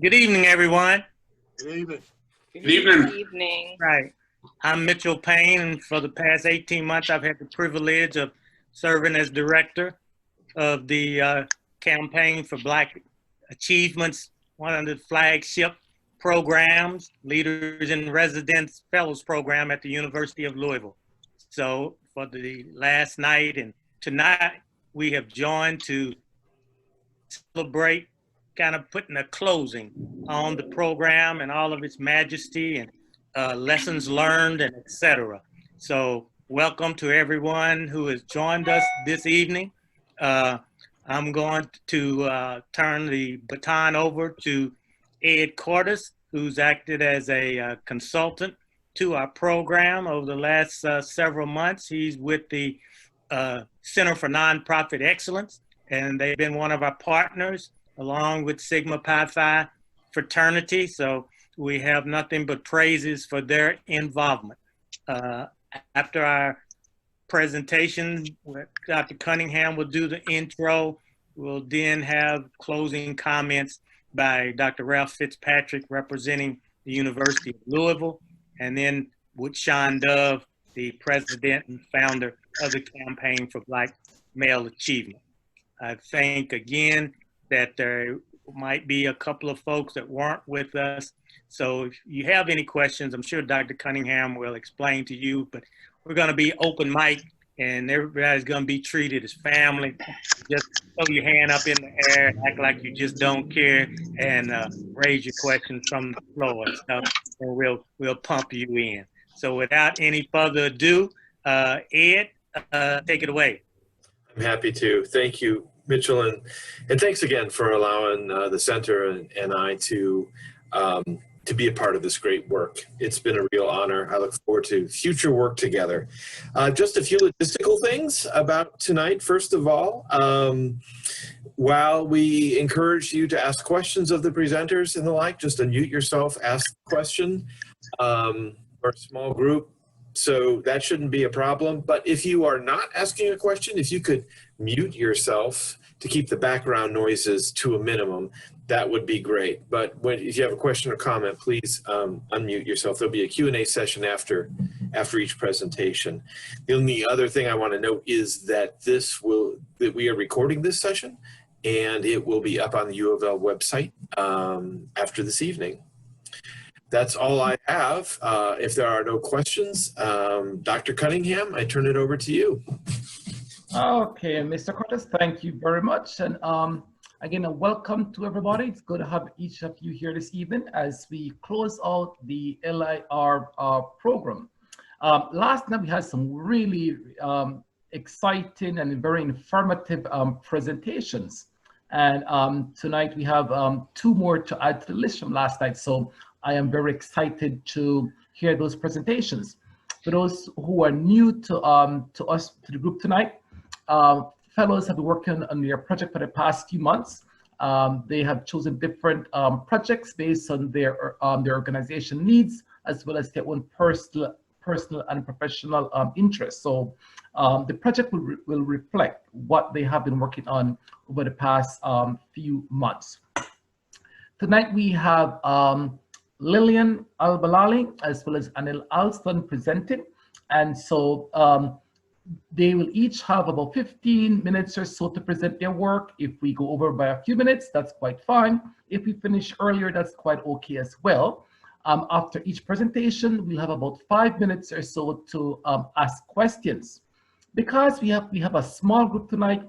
Good evening, everyone. Good evening. Good evening. Good evening. Right. I'm Mitchell Payne, and for the past 18 months, I've had the privilege of serving as director of the Campaign for Black Achievements, one of the flagship programs, Leaders in Residence Fellows Program at the University of Louisville. So for the last night and tonight, we have joined to celebrate kind of putting a closing on the program and all of its majesty and lessons learned and etc. So welcome to everyone who has joined us this evening. I'm going to turn the baton over to Ed Cordes, who's acted as a consultant to our program over the last several months. He's with the Center for Nonprofit Excellence, and they've been one of our partners along with Sigma Pi Phi fraternity. So we have nothing but praises for their involvement. After our presentation, Dr. Cunningham will do the intro. We'll then have closing comments by Dr. Ralph Fitzpatrick, representing the University of Louisville, and then with Sean Dove, the president and founder of the Campaign for Black Male Achievement. I think again that there might be a couple of folks that weren't with us. So if you have any questions, I'm sure Dr. Cunningham will explain to you, but we're gonna be open mic and everybody's gonna be treated as family. Just throw your hand up in the air, act like you just don't care, and raise your questions from the floor and stuff, and we'll pump you in. So without any further ado, Ed, take it away. I'm happy to. Thank you, Mitchell, and thanks again for allowing the center and I to be a part of this great work. It's been a real honor. I look forward to future work together. Just a few logistical things about tonight. First of all, while we encourage you to ask questions of the presenters and the like, just unmute yourself, ask the question. We're a small group, so that shouldn't be a problem. But if you are not asking a question, if you could mute yourself to keep the background noises to a minimum, that would be great. But if you have a question or comment, please unmute yourself. There'll be a Q&A session after each presentation. The only other thing I want to note is that that we are recording this session, and it will be up on the U of L website after this evening. That's all I have. If there are no questions, Dr. Cunningham, I turn it over to you. Okay, Mr. Cordes, thank you very much. And again, welcome to everybody. It's good to have each of you here this evening as we close out the LIR program. Last night we had some really exciting and very informative presentations. And tonight we have two more to add to the list from last night. So I am very excited to hear those presentations. For those who are new to the group tonight, fellows have been working on their project for the past few months. They have chosen different projects based on their organization needs, as well as their own personal and professional interests. So the project will reflect what they have been working on over the past few months. Tonight we have Lillian Al-Bilali as well as Anael Alston presenting. And so they will each have about 15 minutes or so to present their work. If we go over by a few minutes, that's quite fine. If we finish earlier, that's quite okay as well. After each presentation, we'll have about 5 minutes or so to ask questions. Because we have a small group tonight,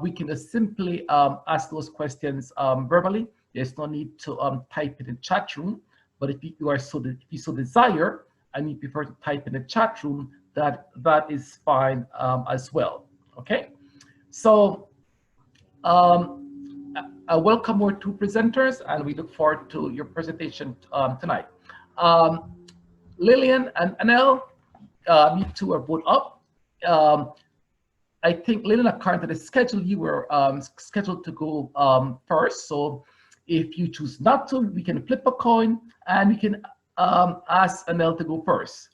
we can just simply ask those questions verbally. There's no need to type it in the chat room. But if you so desire and you prefer to type in the chat room, that is fine as well. Okay, so I welcome our two presenters, and we look forward to your presentation tonight. Lillian and Anael, you two are both up. I think Lillian, according to the schedule, you were scheduled to go first. So if you choose not to, we can flip a coin and we can ask Anael to go first.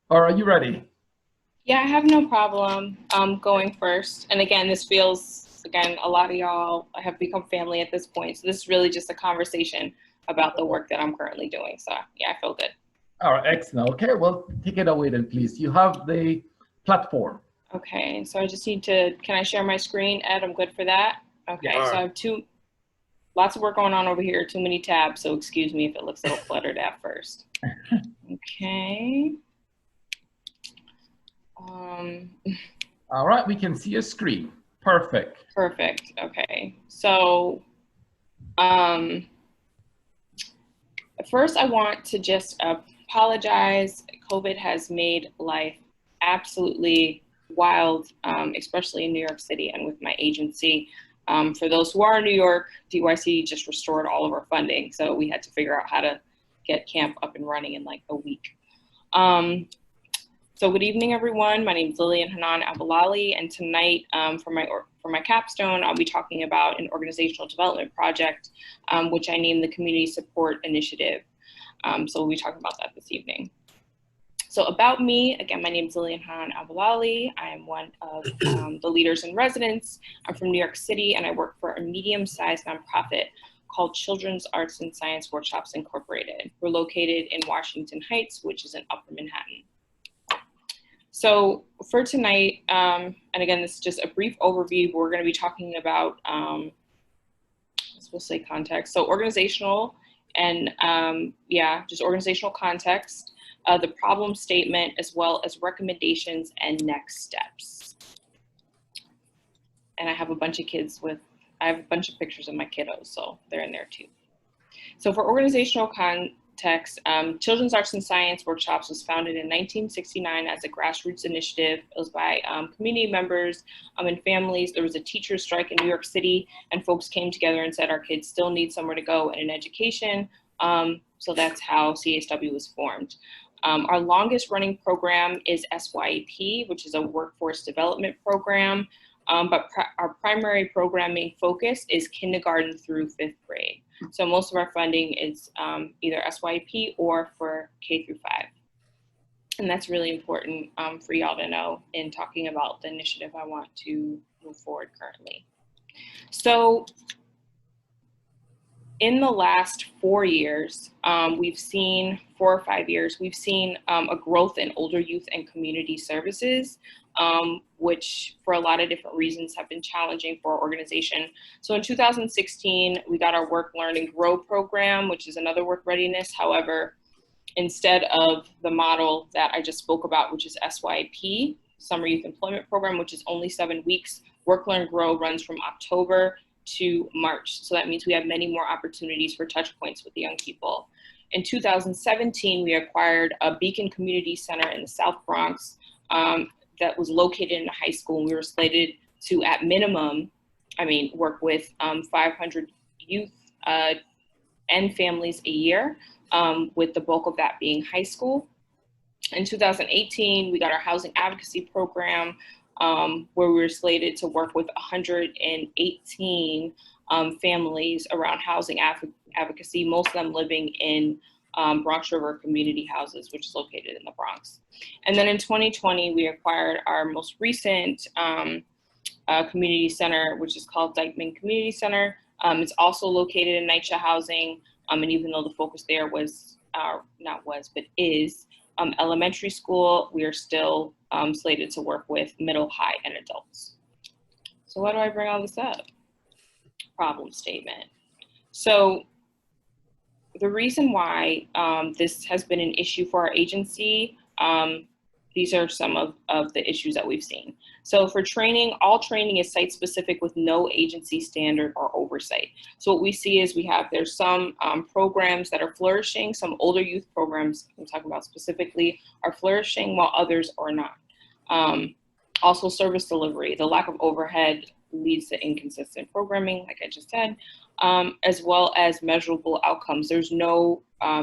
Or are you ready? Yeah, I have no problem going first. And again, this feels Again, a lot of y'all have become family at this point. So this is really just a conversation about the work that I'm currently doing. So yeah, I feel good. All right, excellent. Okay, well, take it away then, please. You have the platform. Okay, so I just need to, can I share my screen, Ed? I'm good for that. Okay, Yeah. so I have lots of work going on over here, too many tabs, so excuse me if it looks a little cluttered at first. Okay. All right, we can see a screen. Perfect. Perfect, okay. So, first I want to just apologize. COVID has made life absolutely wild, especially in New York City and with my agency. For those who are in New York, DYC just restored all of our funding. So we had to figure out how to get camp up and running in like a week. So good evening, everyone. My name is Lillian Al-Bilali, and tonight for my capstone, I'll be talking about an organizational development project, which I named the Community Support Initiative. So we'll be talking about that this evening. So about me, again, my name is Lillian Al-Bilali. I am one of the leaders in residence. I'm from New York City, and I work for a medium-sized nonprofit called Children's Arts and Science Workshops Incorporated. We're located in Washington Heights, which is in Upper Manhattan. So for tonight, and again, this is just a brief overview, but we're going to be talking about, we'll say context. So organizational and just organizational context, the problem statement, as well as recommendations and next steps. And I have a bunch of I have a bunch of pictures of my kiddos, so they're in there too. So for organizational context, Children's Arts and Science Workshops was founded in 1969 as a grassroots initiative. It was by community members and families. There was a teacher strike in New York City, and folks came together and said our kids still need somewhere to go and an education. So that's how CSW was formed. Our longest running program is SYEP, which is a workforce development program. But our primary programming focus is kindergarten through 5th grade. So most of our funding is either SYP or for K through 5. And that's really important for y'all to know in talking about the initiative I want to move forward currently. So in the last 4 years, we've seen 4 or 5 years, we've seen a growth in older youth and community services, which for a lot of different reasons have been challenging for our organization. So in 2016, we got our Work, Learn, and Grow program, which is another work readiness. However, instead of the model that I just spoke about, which is SYP, Summer Youth Employment Program, which is only 7 weeks, Work, Learn, Grow runs from October to March. So that means we have many more opportunities for touch points with the young people. In 2017, we acquired a Beacon Community Center in the South Bronx that was located in a high school. And we were slated to, at minimum, work with 500 youth and families a year, with the bulk of that being high school. In 2018, we got our housing advocacy program, where we were slated to work with 118 families around housing advocacy, most of them living in Bronx River community houses, which is located in the Bronx. And then in 2020, we acquired our most recent community center, which is called Dykeman Community Center. It's also located in NYCHA housing, and even though the focus there was, is elementary school, we are still slated to work with middle, high, and adults. So why do I bring all this up? Problem statement. So the reason why this has been an issue for our agency, these are some of the issues that we've seen. So for training, all training is site specific with no agency standard or oversight. So what we see is there's some programs that are flourishing, some older youth programs I'm talking about specifically are flourishing while others are not. Also service delivery, the lack of overhead leads to inconsistent programming, like I just said, as well as measurable outcomes. There's no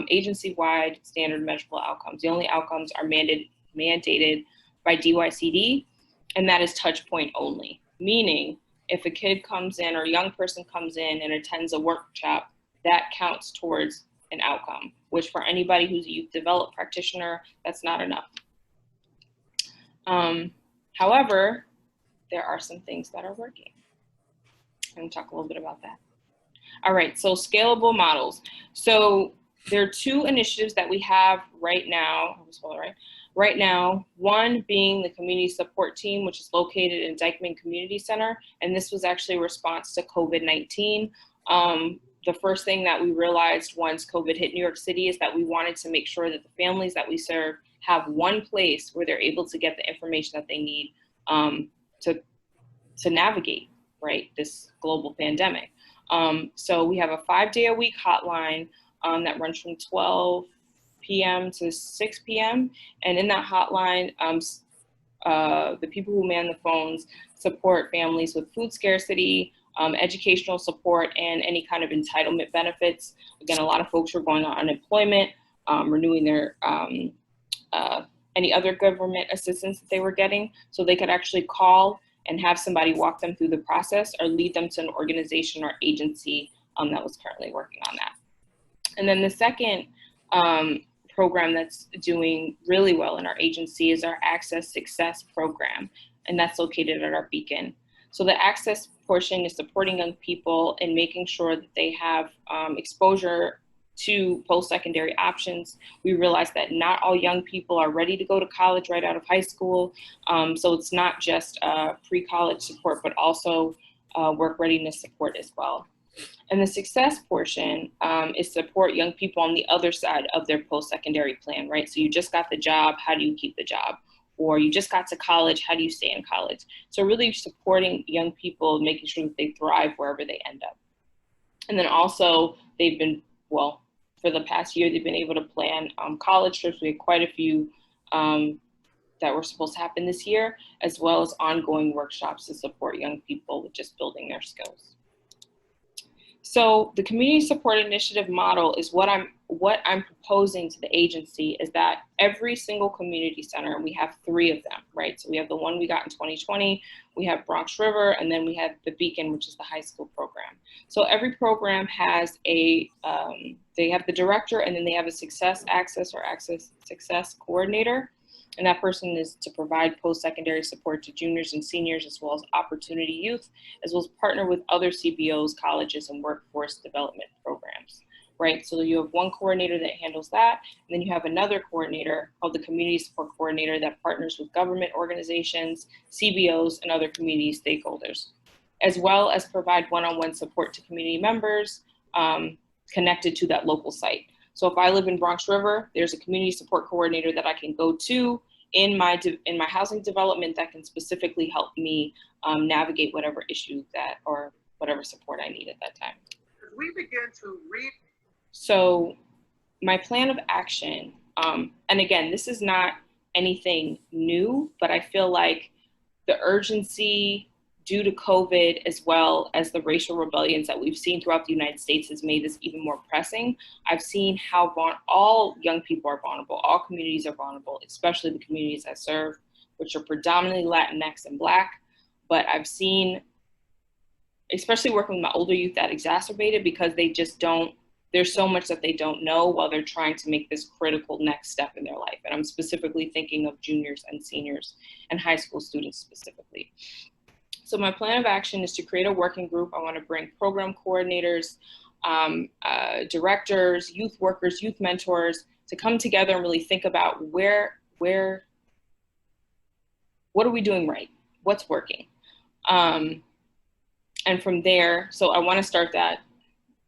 agency-wide standard measurable outcomes. The only outcomes are mandated by DYCD, and that is touch point only. Meaning, if a kid comes in or a young person comes in and attends a workshop, that counts towards an outcome, which for anybody who's a youth development practitioner, that's not enough. However, there are some things that are working. and talk a little bit about that. All right, so scalable models. So there are two initiatives that we have right now. Right now, one being the community support team, which is located in Dykeman Community Center. And this was actually a response to COVID-19. The first thing that we realized once COVID hit New York City is that we wanted to make sure that the families that we serve have one place where they're able to get the information that they need to navigate, right, this global pandemic. So we have a 5-day-a-week hotline that runs from 12 p.m. to 6 p.m. And in that hotline, the people who man the phones support families with food scarcity, educational support, and any kind of entitlement benefits. Again, a lot of folks were going on unemployment, renewing their any other government assistance that they were getting, so they could actually call and have somebody walk them through the process or lead them to an organization or agency that was currently working on that. And then the second program that's doing really well in our agency is our Access Success program, and that's located at our Beacon. So the Access portion is supporting young people and making sure that they have exposure to post-secondary options. We realize that not all young people are ready to go to college right out of high school. So it's not just pre-college support, but also work readiness support as well. And the success portion is support young people on the other side of their post-secondary plan, right? So you just got the job, how do you keep the job? Or you just got to college, how do you stay in college? So really supporting young people, making sure that they thrive wherever they end up. And then also they've been, well, for the past year, they've been able to plan college trips. We had quite a few that were supposed to happen this year, as well as ongoing workshops to support young people with just building their skills. So the community support initiative model is what I'm proposing to the agency is that every single community center, and we have 3 of them, right? So we have the one we got in 2020, we have Bronx River, and then we have the Beacon, which is the high school program. So every program has a, they have the director, and then they have a success access or access success coordinator. And that person is to provide post-secondary support to juniors and seniors, as well as opportunity youth, as well as partner with other CBOs, colleges, and workforce development programs, right? So you have one coordinator that handles that, and then you have another coordinator called the community support coordinator that partners with government organizations, CBOs, and other community stakeholders, as well as provide one-on-one support to community members connected to that local site. So if I live in Bronx River, there's a community support coordinator that I can go to in my housing development that can specifically help me navigate whatever issue that or whatever support I need at that time. We begin to read. So my plan of action, and again, this is not anything new, but I feel like the urgency due to COVID, as well as the racial rebellions that we've seen throughout the United States, has made this even more pressing. I've seen how all young people are vulnerable, all communities are vulnerable, especially the communities I serve, which are predominantly Latinx and Black. But I've seen, especially working with my older youth, that exacerbated because they just don't, there's so much that they don't know while they're trying to make this critical next step in their life. And I'm specifically thinking of juniors and seniors and high school students specifically. So my plan of action is to create a working group. I want to bring program coordinators, directors, youth workers, youth mentors to come together and really think about what are we doing right? What's working? And from there, so I want to start that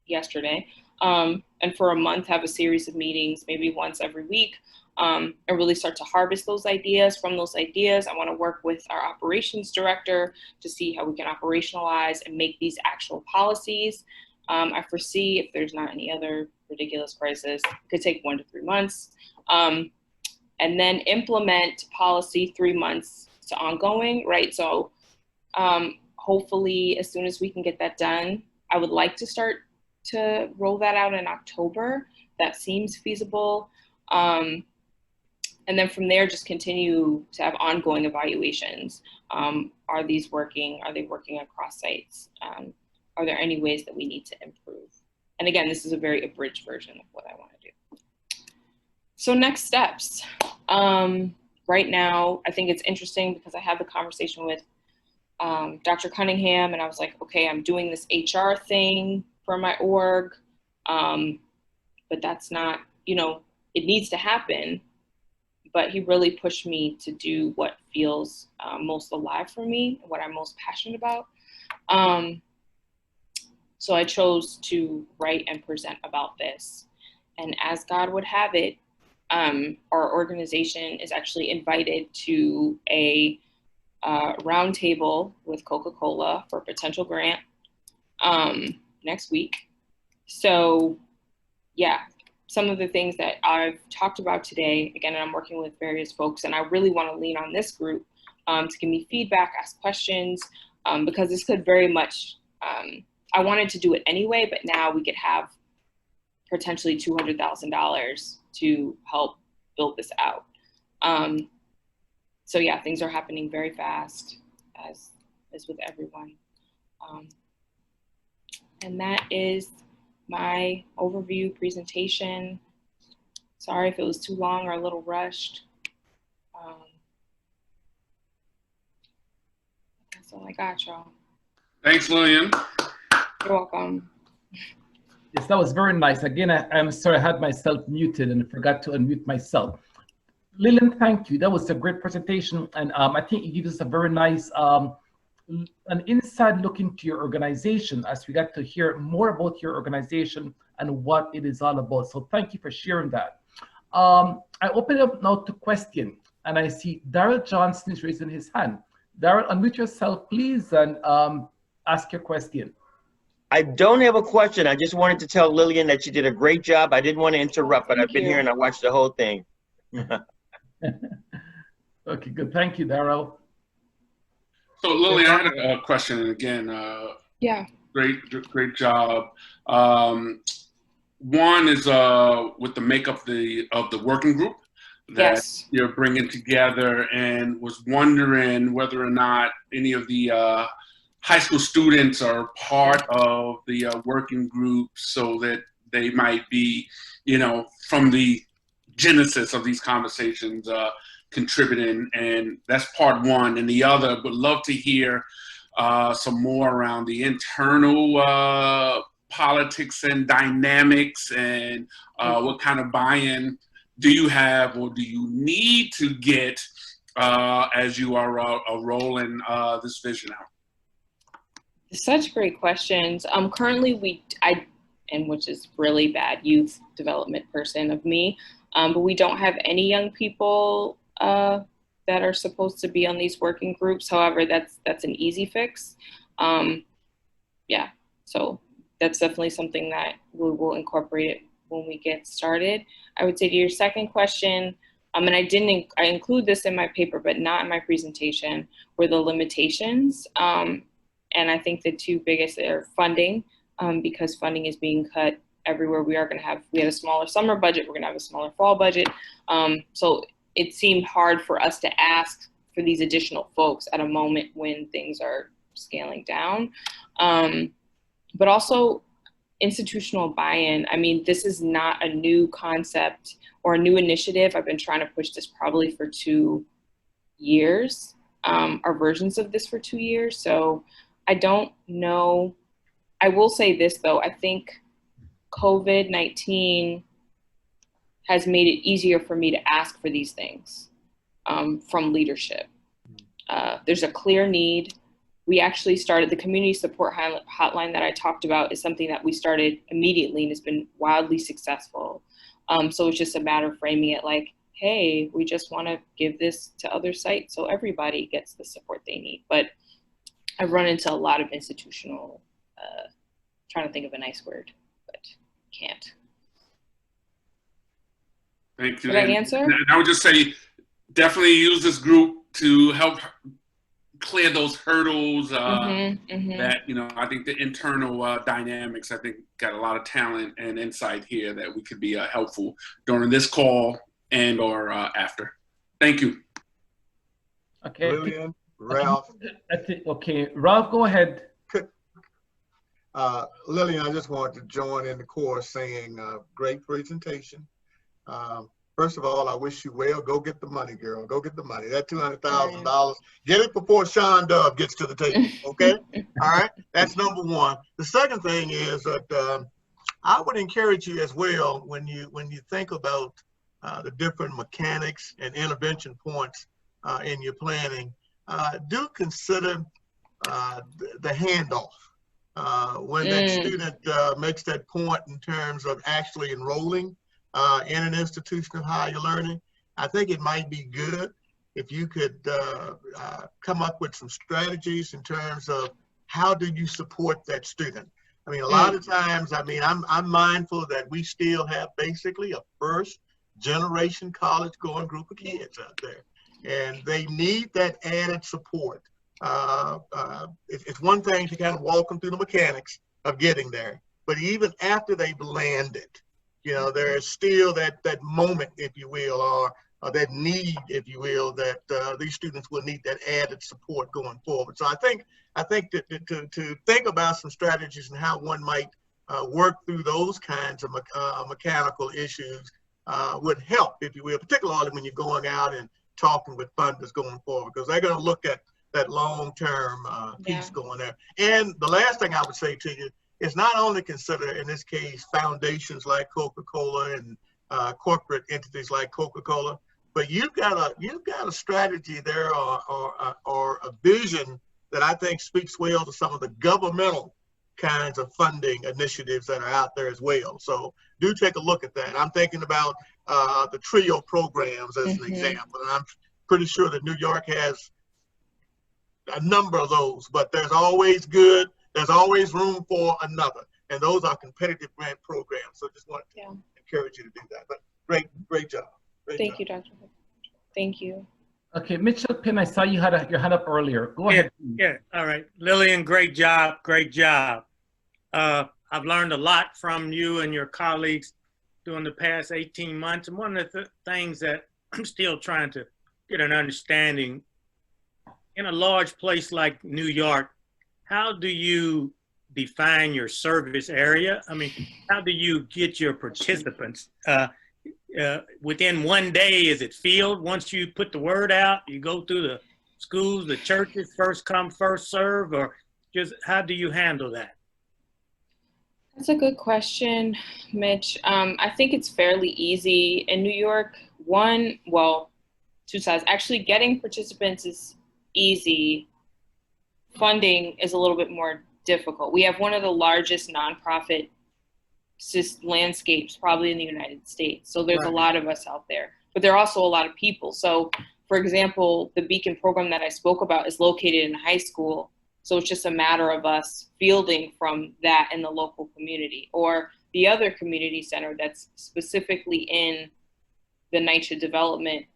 yesterday. And for a month, have a series of meetings, maybe once every week, and really start to harvest those ideas. From those ideas, I want to work with our operations director to see how we can operationalize and make these actual policies. I foresee, if there's not any other ridiculous crisis, it could take 1 to 3 months. And then implement policy 3 months to ongoing, right? So hopefully, as soon as we can get that done, I would like to start to roll that out in October. That seems feasible. And then from there, just continue to have ongoing evaluations. Are these working? Are they working across sites? Are there any ways that we need to improve? And again, this is a very abridged version of what I want to do. So next steps. Right now, I think it's interesting because I had the conversation with Dr. Cunningham, and I was like, okay, I'm doing this HR thing for my org, but that's not, it needs to happen. But he really pushed me to do what feels most alive for me, what I'm most passionate about. So I chose to write and present about this. And as God would have it, our organization is actually invited to a roundtable with Coca-Cola for a potential grant next week. So yeah, some of the things that I've talked about today, again, and I'm working with various folks, and I really want to lean on this group to give me feedback, ask questions, because this could very much, I wanted to do it anyway, but now we could have potentially $200,000 to help build this out. So yeah, things are happening very fast, as with everyone. And that is my overview presentation. Sorry if it was too long or a little rushed. That's all I got, y'all. Thanks, Lillian. You're welcome. Yes, that was very nice. Again, I'm sorry I had myself muted and forgot to unmute myself. Lillian, thank you. That was a great presentation. And I think it gives us a very nice, an inside look into your organization as we got to hear more about your organization and what it is all about. So thank you for sharing that. I open it up now to question, and I see Daryl Johnson is raising his hand. Daryl, unmute yourself, please, and ask your question. I don't have a question. I just wanted to tell Lillian that she did a great job. I didn't want to interrupt, but I've been here and I watched the whole thing. Okay, good. Thank you, Daryl. So Lillian, I had a question, and again, Yeah. Great job. One is with the makeup of the working group that Yes. you're bringing together, and was wondering whether or not any of the high school students are part of the working group, so that they might be, from the genesis of these conversations, contributing. And that's part one. And the other, would love to hear some more around the internal politics and dynamics, and what kind of buy-in do you have or do you need to get as you are rolling this vision out? Such great questions. Currently, and which is really bad youth development person of me, but we don't have any young people that are supposed to be on these working groups. However, that's an easy fix. Yeah, so that's definitely something that we will incorporate it when we get started. I would say to your second question, and I include this in my paper, but not in my presentation, were the limitations. And I think the two biggest are funding, because funding is being cut everywhere. We had a smaller summer budget, we're gonna have a smaller fall budget. So it seemed hard for us to ask for these additional folks at a moment when things are scaling down. But also institutional buy-in. I mean, this is not a new concept or a new initiative. I've been trying to push this probably for 2 years, or versions of this for 2 years. So I don't know. I will say this though, I think COVID-19 has made it easier for me to ask for these things from leadership. There's a clear need. We actually started the community support hotline that I talked about is something that we started immediately and has been wildly successful. So it's just a matter of framing it like, hey, we just want to give this to other sites so everybody gets the support they need. But I've run into a lot of institutional, trying to think of a nice word, but can't. Thank you. Did I answer? And I would just say, definitely use this group to help clear those hurdles that, I think the internal dynamics, I think got a lot of talent and insight here that we could be helpful during this call and or after. Thank you. Okay. Lillian, Ralph. Okay, Ralph, go ahead. Lillian, I just wanted to join in the chorus saying great presentation. First of all, I wish you well. Go get the money, girl. Go get the money. That $200,000, get it before Sean Dove gets to the table, okay? All right, that's number one. The second thing is that I would encourage you as well when you think about the different mechanics and intervention points in your planning, do consider the handoff. When that student makes that point in terms of actually enrolling in an institution of higher learning, I think it might be good if you could come up with some strategies in terms of how do you support that student. I mean, a lot of times, I mean, I'm mindful that we still have basically a first generation college going group of kids out there, and they need that added support. It's one thing to kind of walk them through the mechanics of getting there, but even after they've landed, you know, there is still that moment, if you will, or that need, if you will, that these students will need that added support going forward. So I think that to think about some strategies and how one might work through those kinds of mechanical issues would help, if you will, particularly when you're going out and talking with funders going forward, because they're going to look at that long-term piece going there. And the last thing I would say to you is not only consider, in this case, foundations like Coca-Cola and corporate entities like Coca-Cola, but you've got a strategy there or a vision that I think speaks well to some of the governmental kinds of funding initiatives that are out there as well. So do take a look at that. I'm thinking about the TRIO programs as an example, and I'm pretty sure that New York has a number of those, but there's always always room for another, and those are competitive grant programs. So just wanted to encourage you to do that. But great job. Thank you, Dr. Thank you. Okay, Mitchell Pinn, I saw you had your hand up earlier. Go ahead. Yeah, all right. Lillian, great job, great job. I've learned a lot from you and your colleagues during the past 18 months. And one of the things that I'm still trying to get an understanding, in a large place like New York, how do you define your service area? I mean, how do you get your participants? Within one day, is it field? Once you put the word out, you go through the schools, the churches, first come, first serve, or just how do you handle that? That's a good question, Mitch. I think it's fairly easy in New York. Two sides. Actually, getting participants is easy. Funding is a little bit more difficult. We have one of the largest nonprofit landscapes probably in the United States. So there's a lot of us out there, but there are also a lot of people. So for example, the Beacon program that I spoke about is located in a high school. So it's just a matter of us fielding from that in the local community, or the other community center that's specifically in the NYCHA development.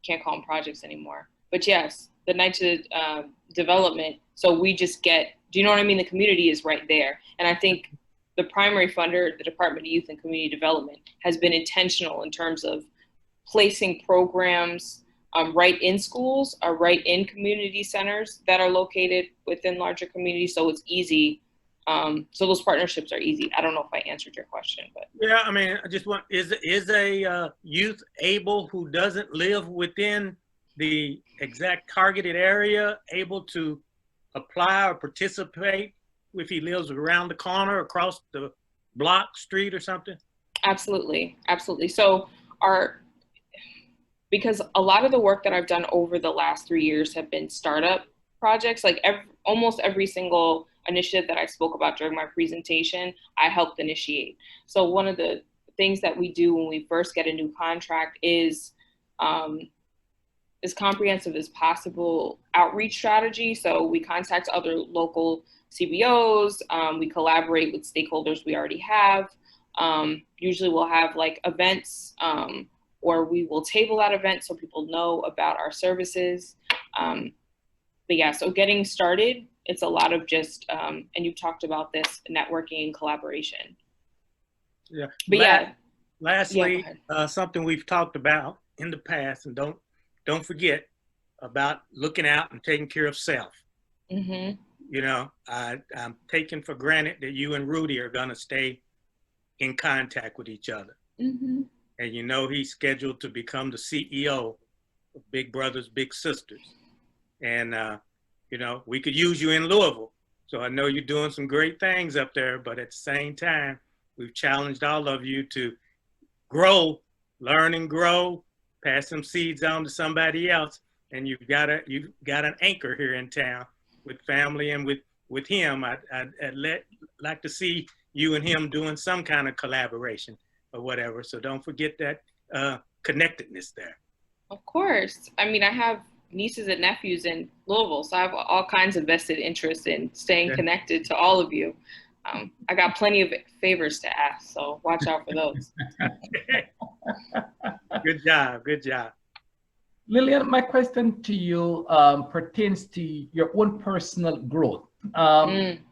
Can't call them projects anymore, but yes, the NYCHA development. So we just get, do you know what I mean? The community is right there. And I think the primary funder, the Department of Youth and Community Development, has been intentional in terms of placing programs right in schools or right in community centers that are located within larger communities. So it's easy. So those partnerships are easy. I don't know if I answered your question, but. Yeah, I mean, I just want, is a youth able who doesn't live within the exact targeted area able to apply or participate if he lives around the corner, across the block, street or something? Absolutely, absolutely. So because a lot of the work that I've done over the last 3 years have been startup projects, like almost every single initiative that I spoke about during my presentation, I helped initiate. So one of the things that we do when we first get a new contract is as comprehensive as possible outreach strategy. So we contact other local CBOs, we collaborate with stakeholders we already have. Usually we'll have like events, or we will table that event so people know about our services. But yeah, so getting started, it's a lot of just, and you've talked about this, networking and collaboration. Yeah. But lastly, something we've talked about in the past, and don't forget about looking out and taking care of self. Mm-hmm. You know, I'm taking for granted that you and Rudy are going to stay in contact with each other. Mm-hmm. and you know he's scheduled to become the CEO of Big Brothers Big Sisters. And you know, we could use you in Louisville. So I know you're doing some great things up there, but at the same time, we've challenged all of you to grow, learn and grow, pass some seeds on to somebody else. And you've got an anchor here in town with family and with him. I'd like to see you and him doing some kind of collaboration or whatever. So don't forget that connectedness there. Of course. I mean, I have nieces and nephews in Louisville, so I have all kinds of vested interest in staying connected to all of you. I got plenty of favors to ask, so watch out for those. Good job, good job. Lillian, my question to you pertains to your own personal growth.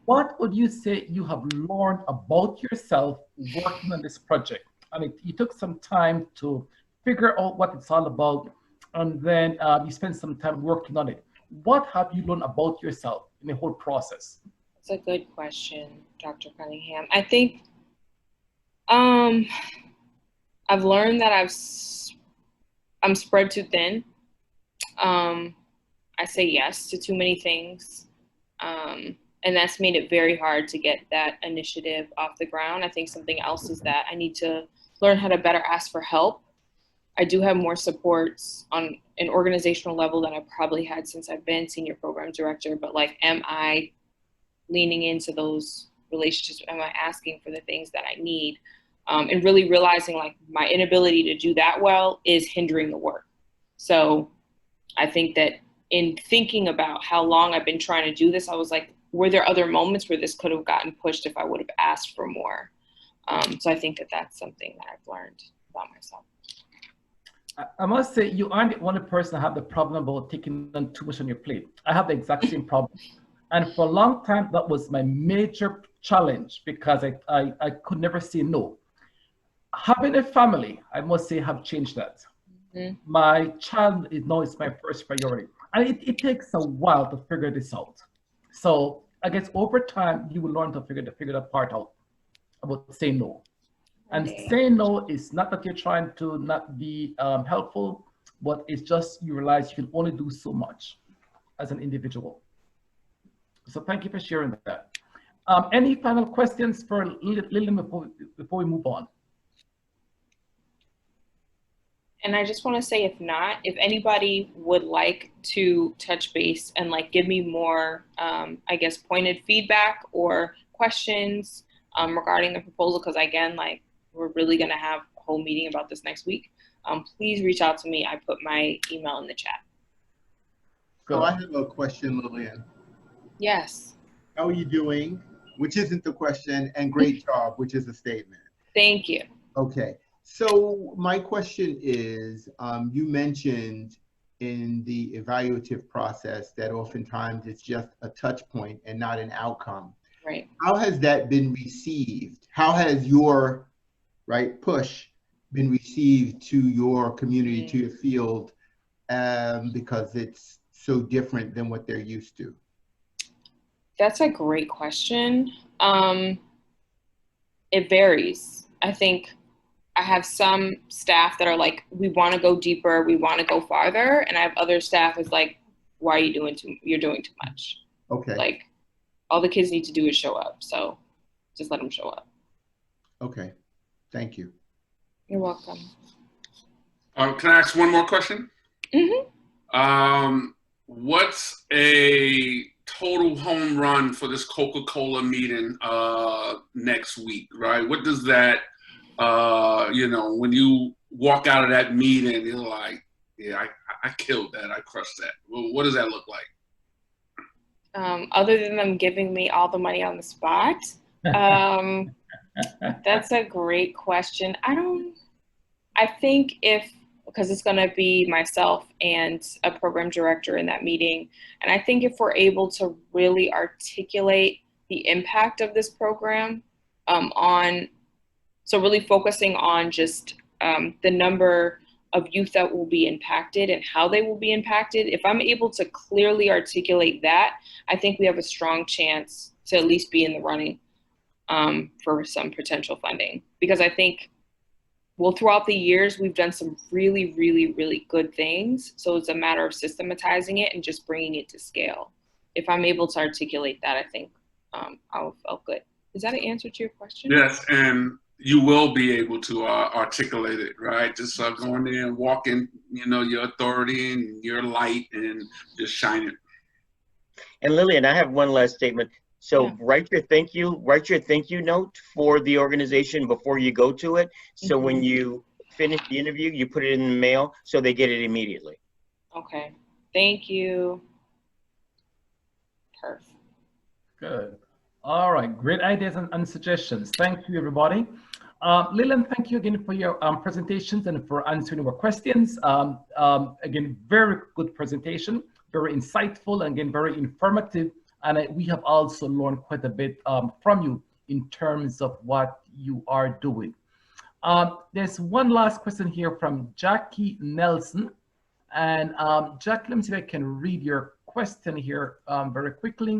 What would you say you have learned about yourself working on this project? I mean, you took some time to figure out what it's all about, and then you spent some time working on it. What have you learned about yourself in the whole process? That's a good question, Dr. Cunningham. I think I've learned that I'm spread too thin. I say yes to too many things. And that's made it very hard to get that initiative off the ground. I think something else is that I need to learn how to better ask for help. I do have more supports on an organizational level than I probably had since I've been senior program director, but like, am I leaning into those relationships? Am I asking for the things that I need? And really realizing like my inability to do that well is hindering the work. So I think that in thinking about how long I've been trying to do this, I was like, were there other moments where this could have gotten pushed if I would have asked for more? So I think that that's something that I've learned about myself. I must say, you aren't the only person that have the problem about taking on too much on your plate. I have the exact same problem. And for a long time, that was my major challenge because I could never say no. Having a family, I must say, have changed that. My child is now my first priority. And it takes a while to figure this out. So I guess over time, you will learn to figure that part out about saying no. And saying no is not that you're trying to not be helpful, but it's just you realize you can only do so much as an individual. So thank you for sharing that. Any final questions for Lillian before we move on? And I just want to say, if not, if anybody would like to touch base and like give me more, I guess, pointed feedback or questions regarding the proposal, because again, like, we're really going to have a whole meeting about this next week. Please reach out to me. I put my email in the chat. So I have a question, Lillian. Yes. How are you doing? Which isn't the question, and great job, which is a statement. Thank you. Okay. So my question is, you mentioned in the evaluative process that oftentimes it's just a touch point and not an outcome. Right. How has that been received? How has your push been received to your community, to your field, because it's so different than what they're used to? That's a great question. It varies. I think I have some staff that are like, we want to go deeper, we want to go farther, and I have other staff that's like, why are you doing you're doing too much? Okay. Like, all the kids need to do is show up, so just let them show up. Okay. Thank you. You're welcome. Can I ask one more question? What's a total home run for this Coca-Cola meeting next week, right? What does that, when you walk out of that meeting, you're like, yeah, I killed that, I crushed that. Well, what does that look like? Other than them giving me all the money on the spot, that's a great question. I think because it's going to be myself and a program director in that meeting, and I think if we're able to really articulate the impact of this program so really focusing on just the number of youth that will be impacted and how they will be impacted, if I'm able to clearly articulate that, I think we have a strong chance to at least be in the running for some potential funding. Because I think well, throughout the years, we've done some really, really, really good things. So it's a matter of systematizing it and just bringing it to scale. If I'm able to articulate that, I think I'll feel good. Is that an answer to your question? Yes, and you will be able to articulate it, right? Just go in there and walk in, your authority and your light and just shine it. And Lillian, I have one last statement. So write your thank you note for the organization before you go to it. So when you finish the interview, you put it in the mail so they get it immediately. Okay. Thank you. Perfect. Good. All right. Great ideas and suggestions. Thank you, everybody. Lillian, thank you again for your presentations and for answering our questions. Again, very good presentation, very insightful, and again, very informative. And we have also learned quite a bit from you in terms of what you are doing. There's one last question here from Jackie Nelson. And Jackie, let me see if I can read your question here very quickly.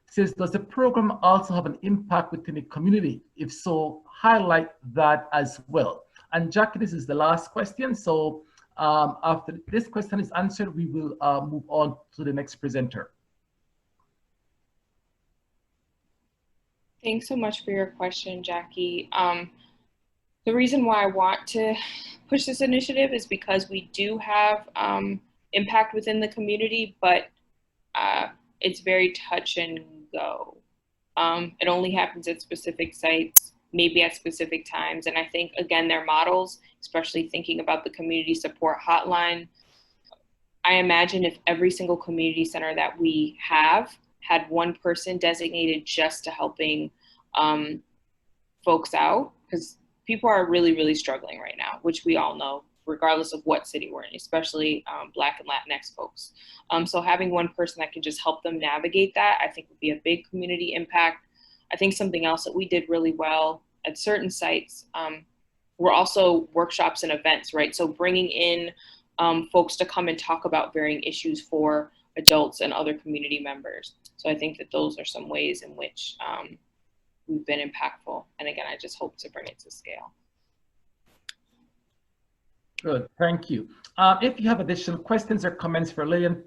It says, does the program also have an impact within the community? If so, highlight that as well. And Jackie, this is the last question. So after this question is answered, we will move on to the next presenter. Thanks so much for your question, Jackie. The reason why I want to push this initiative is because we do have impact within the community, but it's very touch and go. It only happens at specific sites, maybe at specific times. And I think, again, their models, especially thinking about the community support hotline, I imagine if every single community center that we have had one person designated just to helping folks out, because people are really, really struggling right now, which we all know, regardless of what city we're in, especially Black and Latinx folks. So having one person that can just help them navigate that, I think would be a big community impact. I think something else that we did really well at certain sites were also workshops and events, right? So bringing in folks to come and talk about varying issues for adults and other community members. So I think that those are some ways in which we've been impactful. And again, I just hope to bring it to scale. Good, thank you. If you have additional questions or comments for Lillian,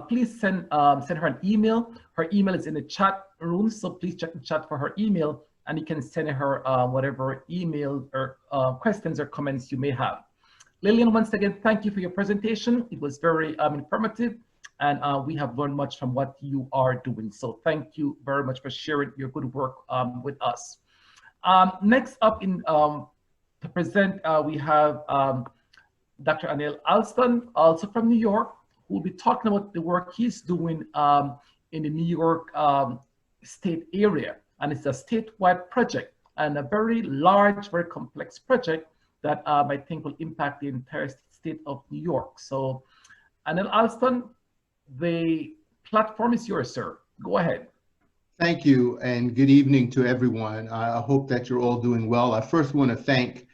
please send her an email. Her email is in the chat room, so please check the chat for her email, and you can send her whatever email or questions or comments you may have. Lillian, once again, thank you for your presentation. It was very informative, and we have learned much from what you are doing. So thank you very much for sharing your good work with us. Next up to present, we have Dr. Anael Alston, also from New York, who will be talking about the work he's doing in the New York state area. And it's a statewide project and a very large, very complex project that I think will impact the entire state of New York. So Anael Alston, the platform is yours, sir. Go ahead. Thank you, and good evening to everyone. I hope that you're all doing well. I first want to thank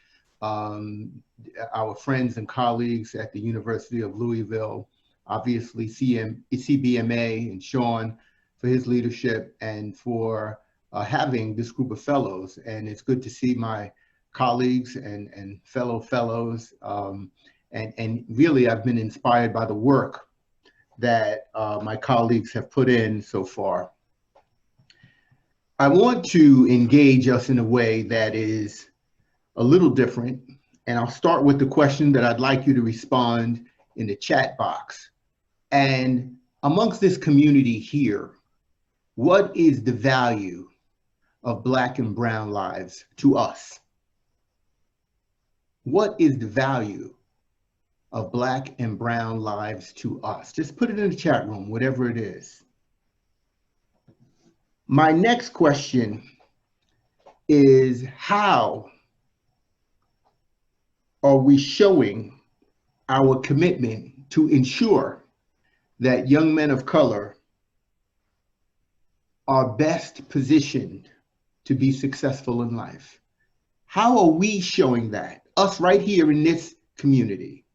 our friends and colleagues at the University of Louisville, obviously CBMA and Sean for his leadership and for having this group of fellows. And it's good to see my colleagues and fellows. And really, I've been inspired by the work that my colleagues have put in so far. I want to engage us in a way that is a little different. And I'll start with the question that I'd like you to respond in the chat box. And amongst this community here, what is the value of Black and brown lives to us? What is the value of Black and brown lives to us? Just put it in the chat room, whatever it is. My next question is, how are we showing our commitment to ensure that young men of color are best positioned to be successful in life? How are we showing that? Us right here in this community,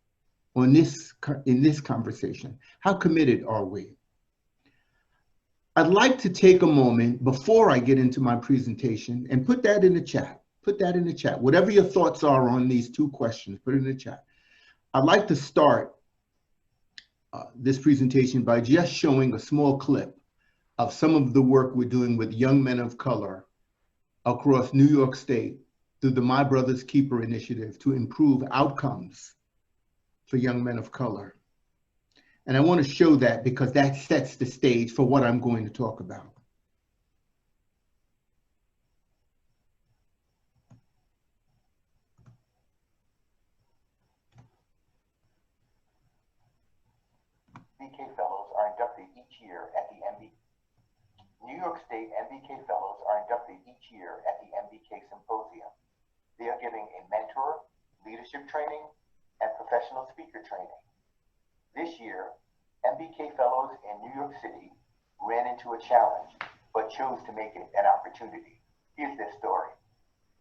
in this conversation, how committed are we? I'd like to take a moment before I get into my presentation and put that in the chat. Put that in the chat. Whatever your thoughts are on these two questions, put it in the chat. I'd like to start this presentation by just showing a small clip of some of the work we're doing with young men of color across New York State through the My Brother's Keeper initiative to improve outcomes for young men of color. And I want to show that because that sets the stage for what I'm going to talk about. MBK Fellows are inducted each year at the New York State MBK Fellows are inducted each year at the MBK Symposium. They are giving a mentor, leadership training, and professional speaker training. This year, MBK Fellows in New York City ran into a challenge, but chose to make it an opportunity. Here's their story.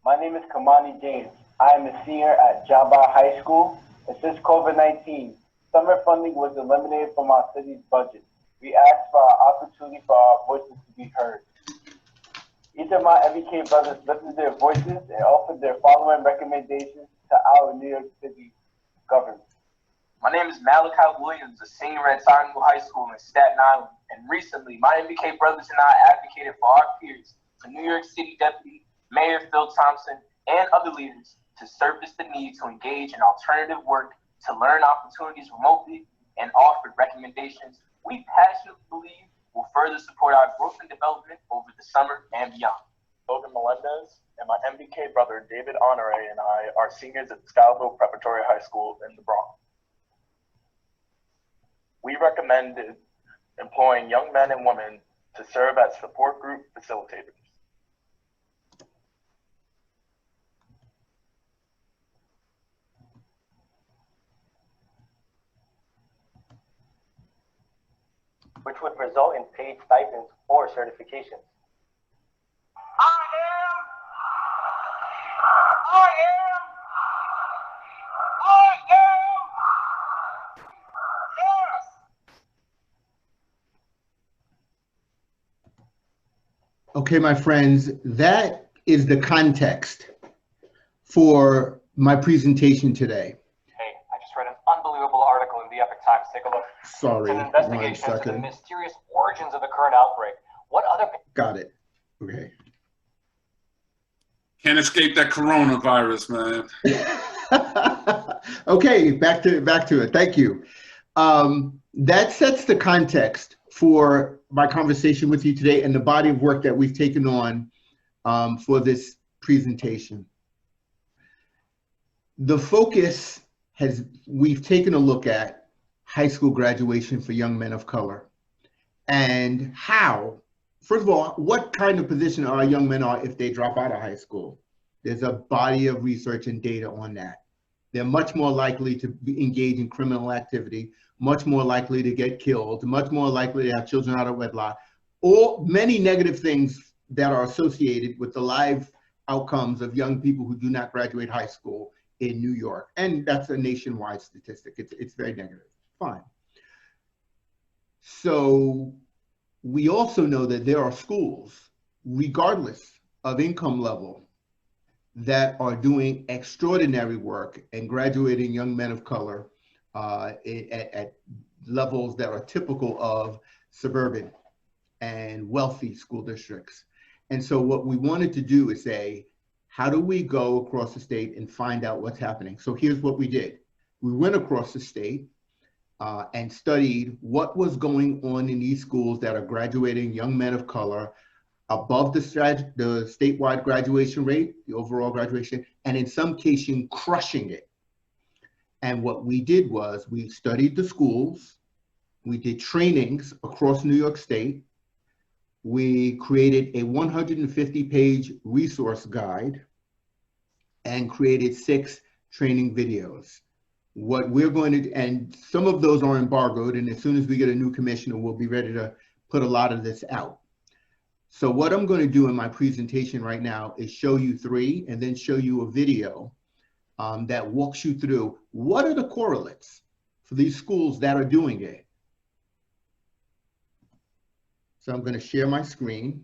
My name is Kamani James. I am a senior at Jaba High School, and since COVID-19, summer funding was eliminated from our city's budget. We asked for an opportunity for our voices to be heard. Each of my MBK brothers lifted their voices and offered their following recommendations to our New York City government. My name is Malachi Williams, a senior at Sarnville High School in Staten Island, and recently my MBK brothers and I advocated for our peers, for New York City Deputy Mayor Phil Thompson and other leaders to surface the need to engage in alternative work, to learn opportunities remotely, and offered recommendations we passionately believe will further support our growth and development over the summer and beyond. Logan Melendez and my MBK brother David Honore and I are seniors at Scottsville Preparatory High School in the Bronx. We recommended employing young men and women to serve as support group facilitators. Which would result in paid stipends or certifications. Okay, my friends, that is the context for my presentation today. Hey, I just read an unbelievable article in the Epoch Times. Take a look. Sorry, it's an investigation into the mysterious origins of the current outbreak. What other... Got it. Okay. Can't escape that coronavirus, man. Okay, back to it. Thank you. That sets the context for my conversation with you today and the body of work that we've taken on for this presentation. The focus we've taken a look at high school graduation for young men of color and how, first of all, what kind of position our young men are if they drop out of high school. There's a body of research and data on that. They're much more likely to engage in criminal activity, much more likely to get killed, much more likely to have children out of wedlock, or many negative things that are associated with the life outcomes of young people who do not graduate high school in New York. And that's a nationwide statistic. It's very negative. Fine. So we also know that there are schools, regardless of income level, that are doing extraordinary work and graduating young men of color at levels that are typical of suburban and wealthy school districts. And so what we wanted to do is say, how do we go across the state and find out what's happening? So here's what we did. We went across the state and studied what was going on in these schools that are graduating young men of color above the statewide graduation rate, the overall graduation, and in some cases crushing it. And what we did was we studied the schools, we did trainings across New York State, we created a 150-page resource guide and created 6 training videos. What we're going to, and some of those are embargoed, and as soon as we get a new commissioner, we'll be ready to put a lot of this out. So what I'm going to do in my presentation right now is show you 3 and then show you a video that walks you through what are the correlates for these schools that are doing it. So I'm going to share my screen.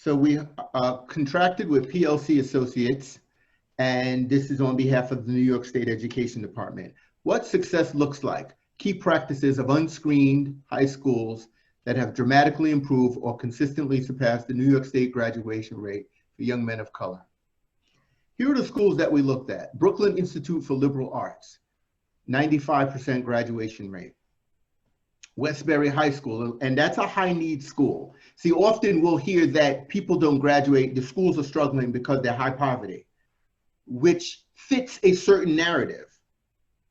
So we contracted with PLC Associates, and this is on behalf of the New York State Education Department. What success looks like: key practices of unscreened high schools that have dramatically improved or consistently surpassed the New York State graduation rate for young men of color. Here are the schools that we looked at. Brooklyn Institute for Liberal Arts, 95% graduation rate. Westbury High School, and that's a high need school. See, often we'll hear that people don't graduate, the schools are struggling because they're high poverty, which fits a certain narrative.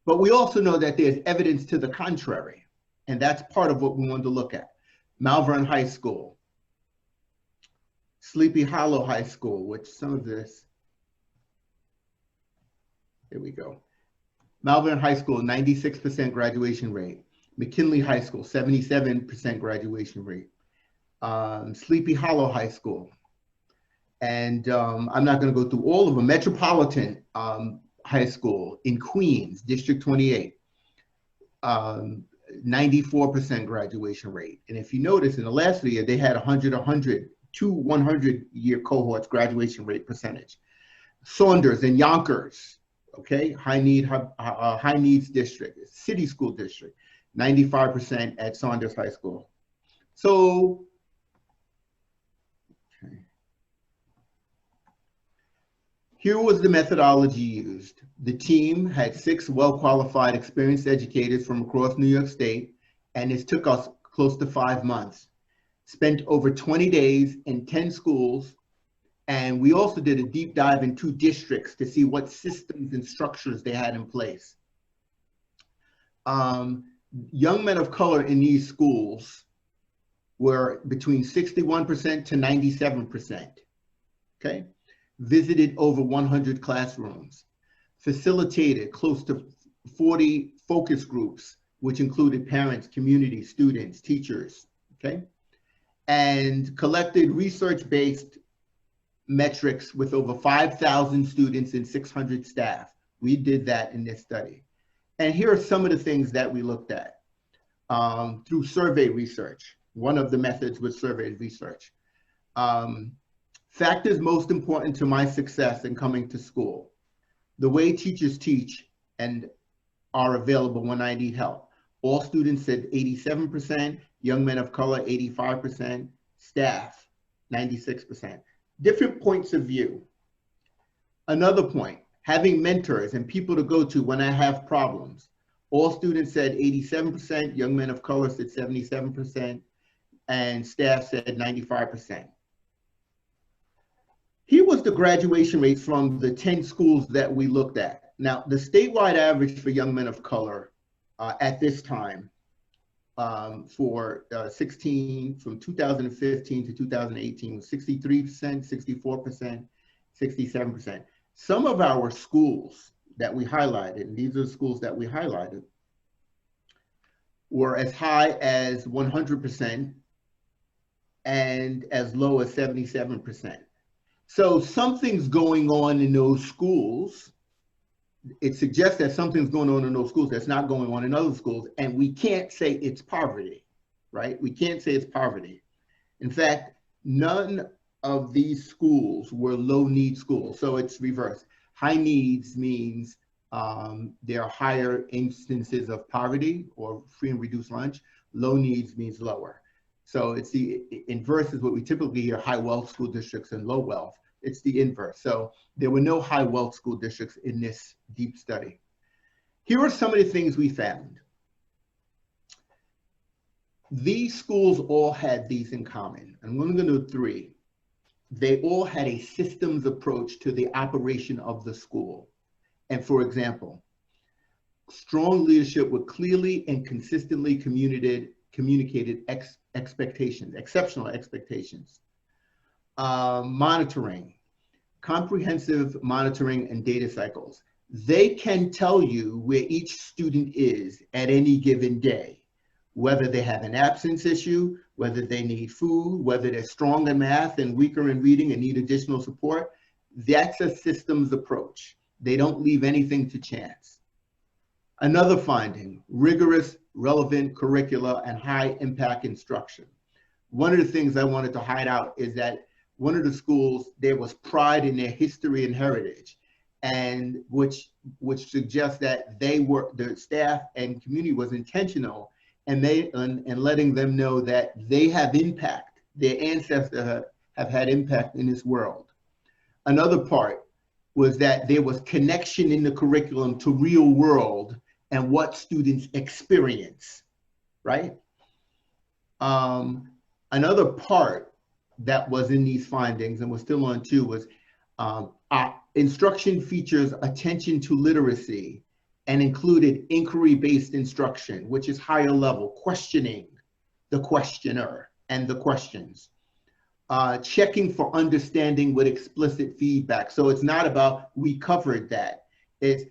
But we also know that there's evidence to the contrary, and that's part of what we wanted to look at. Malvern High School, Sleepy Hollow High School, which some of this, here we go. Malvern High School, 96% graduation rate. McKinley High School, 77% graduation rate. Sleepy Hollow High School. And I'm not gonna go through all of them. Metropolitan High School in Queens, District 28, 94% graduation rate. And if you notice, in the last year, they had 2 100-year cohorts graduation rate percentage. Saunders and Yonkers, okay, high needs district, city school district, 95% at Saunders High School. So, okay. Here was the methodology used. The team had 6 well-qualified, experienced educators from across New York State, and it took us close to 5 months. Spent over 20 days in 10 schools, and we also did a deep dive in 2 districts to see what systems and structures they had in place. Young men of color in these schools were between 61% to 97%, okay? Visited over 100 classrooms, facilitated close to 40 focus groups, which included parents, community, students, teachers, okay? And collected research-based metrics with over 5,000 students and 600 staff. We did that in this study. And here are some of the things that we looked at through survey research. One of the methods was survey research. Factors most important to my success in coming to school: the way teachers teach and are available when I need help. All students said 87%, young men of color 85%, staff 96%. Different points of view. Another point, having mentors and people to go to when I have problems. All students said 87%, young men of color said 77%, and staff said 95%. Here was the graduation rates from the 10 schools that we looked at. Now, the statewide average for young men of color at this time for from 2015 to 2018 was 63%, 64%, 67%. Some of our schools that we highlighted, and these are the schools that we highlighted, were as high as 100% and as low as 77%. So something's going on in those schools. It suggests that something's going on in those schools that's not going on in other schools, and we can't say it's poverty, right? We can't say it's poverty. In fact, none of these schools were low need schools, so it's reversed. High needs means there are higher instances of poverty or free and reduced lunch. Low needs means lower. So it's the inverse is what we typically hear: high wealth school districts and low wealth. It's the inverse. So there were no high wealth school districts in this deep study. Here are some of the things we found. These schools all had these in common, and we're going to do 3. They all had a systems approach to the operation of the school. And for example, strong leadership with clearly and consistently communicated expectations, exceptional expectations. Monitoring, comprehensive monitoring and data cycles. They can tell you where each student is at any given day, whether they have an absence issue, whether they need food, whether they're strong in math and weaker in reading and need additional support. That's a systems approach. They don't leave anything to chance. Another finding: rigorous, relevant curricula and high impact instruction. One of the things I wanted to hide out is that one of the schools, there was pride in their history and heritage, and which suggests that the staff and community was intentional, and letting them know that they have impact. Their ancestors have had impact in this world. Another part was that there was connection in the curriculum to real world and what students experience, right? Another part that was in these findings, and we're still on two, was instruction features attention to literacy and included inquiry-based instruction, which is higher level, questioning the questioner and the questions. Checking for understanding with explicit feedback. So it's not about, we covered that. It's,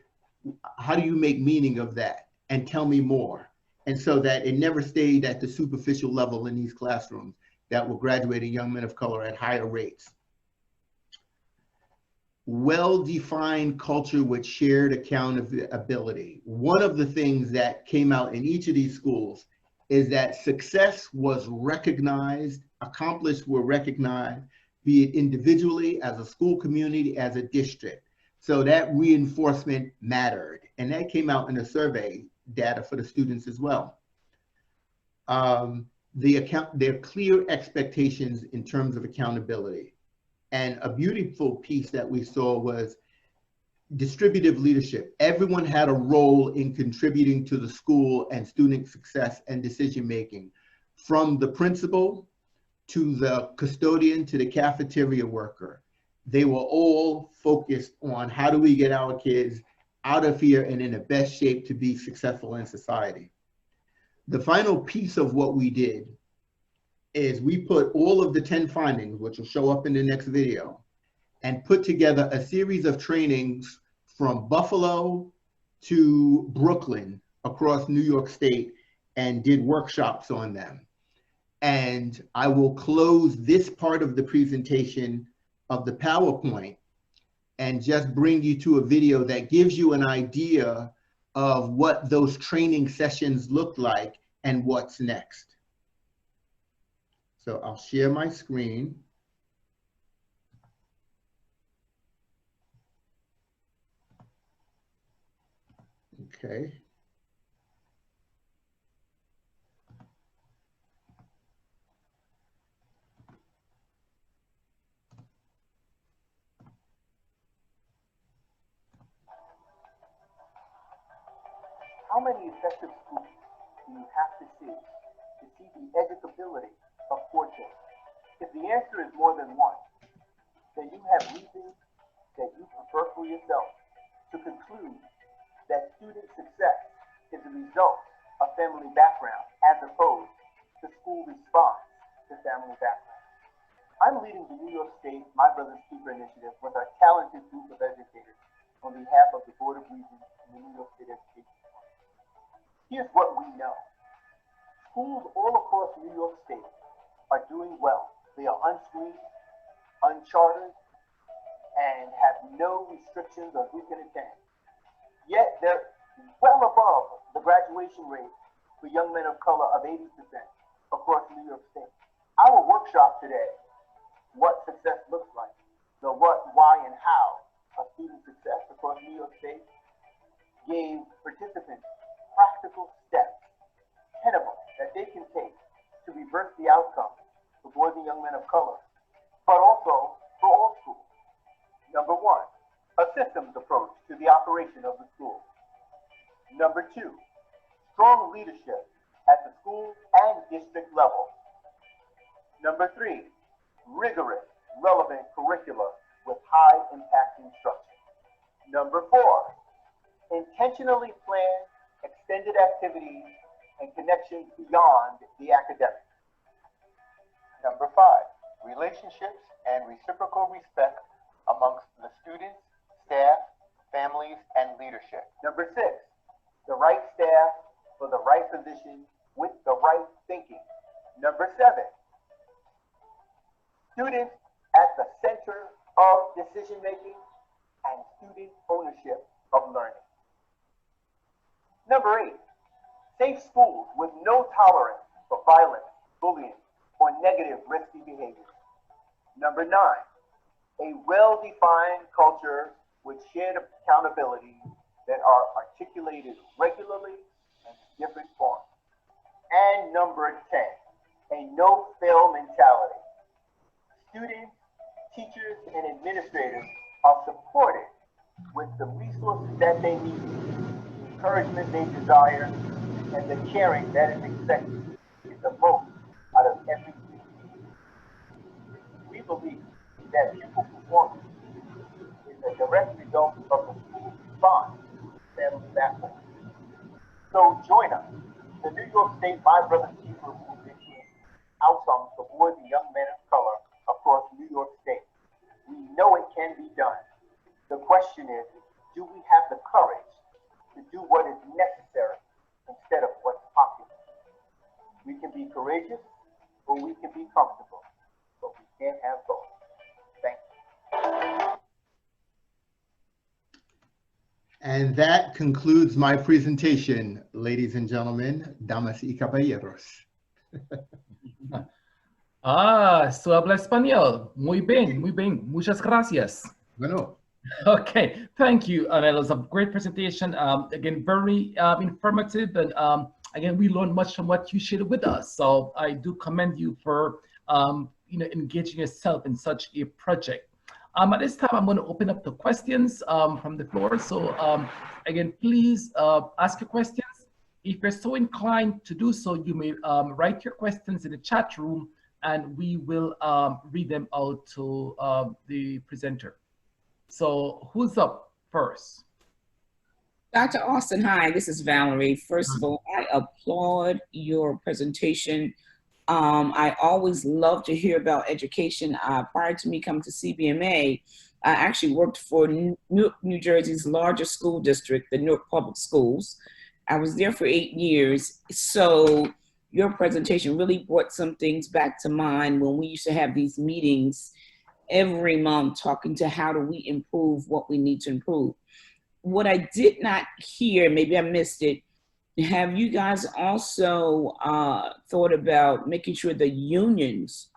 how do you make meaning of that? And tell me more. And so that it never stayed at the superficial level in these classrooms that were graduating young men of color at higher rates. Well-defined culture with shared accountability. One of the things that came out in each of these schools is that success was recognized, accomplished were recognized, be it individually, as a school community, as a district. So that reinforcement mattered. And that came out in the survey data for the students as well. There are clear expectations in terms of accountability. And a beautiful piece that we saw was distributive leadership. Everyone had a role in contributing to the school and student success and decision-making, from the principal to the custodian to the cafeteria worker. They were all focused on how do we get our kids out of here and in the best shape to be successful in society. The final piece of what we did is we put all of the 10 findings, which will show up in the next video, and put together a series of trainings from Buffalo to Brooklyn across New York State and did workshops on them. And I will close this part of the presentation of the PowerPoint and just bring you to a video that gives you an idea of what those training sessions look like and what's next. So I'll share my screen. Okay. How many effective schools do you have to see the educability of poor children? If the answer is more than one, then you have reasons that you prefer for yourself to conclude that student success is a result of family background as opposed to school response to family background. I'm leading the New York State My Brother's Keeper initiative with our talented group of educators on behalf of the Board of Regents and the New York State Education. Here's what we know. Schools all across New York State are doing well. They are unscreened, unchartered, and have no restrictions on who can attend. Yet they're well above the graduation rate for young men of color of 80% across New York State. Our workshop today, What Success Looks Like, the what, why, and how of student success across New York State, gave participants practical steps, 10 of them, that they can take to reverse the outcome for boys and young men of color, but also for all schools. Number one, a systems approach to the operation of the school. Number two, strong leadership at the school and district level. Number three, rigorous, relevant curricula with high impact instruction. Number four, intentionally planned extended activities and connections beyond the academic. Number five, relationships and reciprocal respect amongst the students, staff, families, and leadership. Number six, the right staff for the right position with the right thinking. Number seven, students at the center of decision-making and student ownership of learning. Number eight, safe schools with no tolerance for violence, bullying, or negative risky behavior. Number 9, a well-defined culture with shared accountability that are articulated regularly in different forms. And number 10, a no-fail mentality. Students, teachers, and administrators are supported with the resources that they need, the encouragement they desire, and the caring that is expected to get the most out of every student. We believe that pupil performance is a direct result of the school's response to family background. So join us. The New York State My Brother's Keeper will begin outcomes toward the young men of color across New York State. We know it can be done. The question is, do we have the courage to do what is necessary instead of what's popular? We can be courageous or we can be comfortable, but we can't have both. Thank you. And that concludes my presentation, ladies and gentlemen, damas y caballeros. Su habla español. Muy bien, muy bien. Muchas gracias. Bueno. Okay, thank you, Anael. It was a great presentation. Again, very informative, and again, we learned much from what you shared with us. So I do commend you for engaging yourself in such a project. At this time, I'm going to open up the questions from the floor. So again, please ask your questions. If you're so inclined to do so, you may write your questions in the chat room, and we will read them out to the presenter. So who's up first? Dr. Alston, hi, this is Valerie. First of all, I applaud your presentation. I always love to hear about education. Prior to me coming to CBMA, I actually worked for Newark, New Jersey's largest school district, the Newark Public Schools. I was there for 8 years. So your presentation really brought some things back to mind when we used to have these meetings every month talking to how do we improve what we need to improve. What I did not hear, maybe I missed it, have you guys also thought about making sure the unions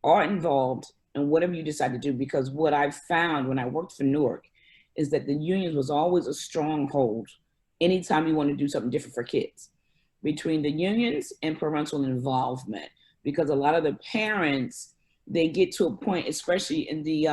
are involved in whatever you decide to do? Because what I found when I worked for Newark is that the unions was always a stronghold anytime you want to do something different for kids, between the unions and parental involvement. Because a lot of the parents, they get to a point, especially in the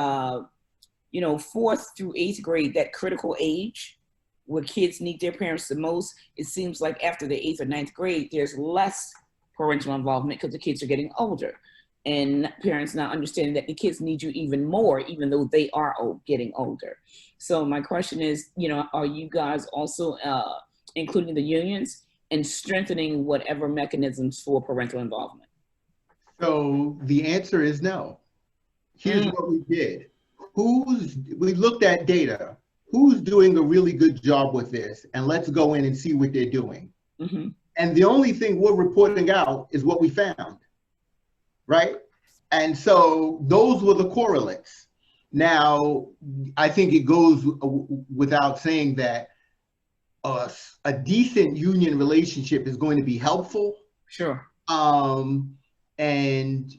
4th through 8th grade, that critical age where kids need their parents the most. It seems like after the 8th or 9th grade, there's less parental involvement because the kids are getting older, and parents not understanding that the kids need you even more, even though they are getting older. So my question is, are you guys also including the unions and strengthening whatever mechanisms for parental involvement? So the answer is no. Here's what we did. We looked at data. Who's doing a really good job with this? And let's go in and see what they're doing. Mm-hmm. And the only thing we're reporting out is what we found, right? And so those were the correlates. Now, I think it goes without saying that a decent union relationship is going to be helpful. Sure. And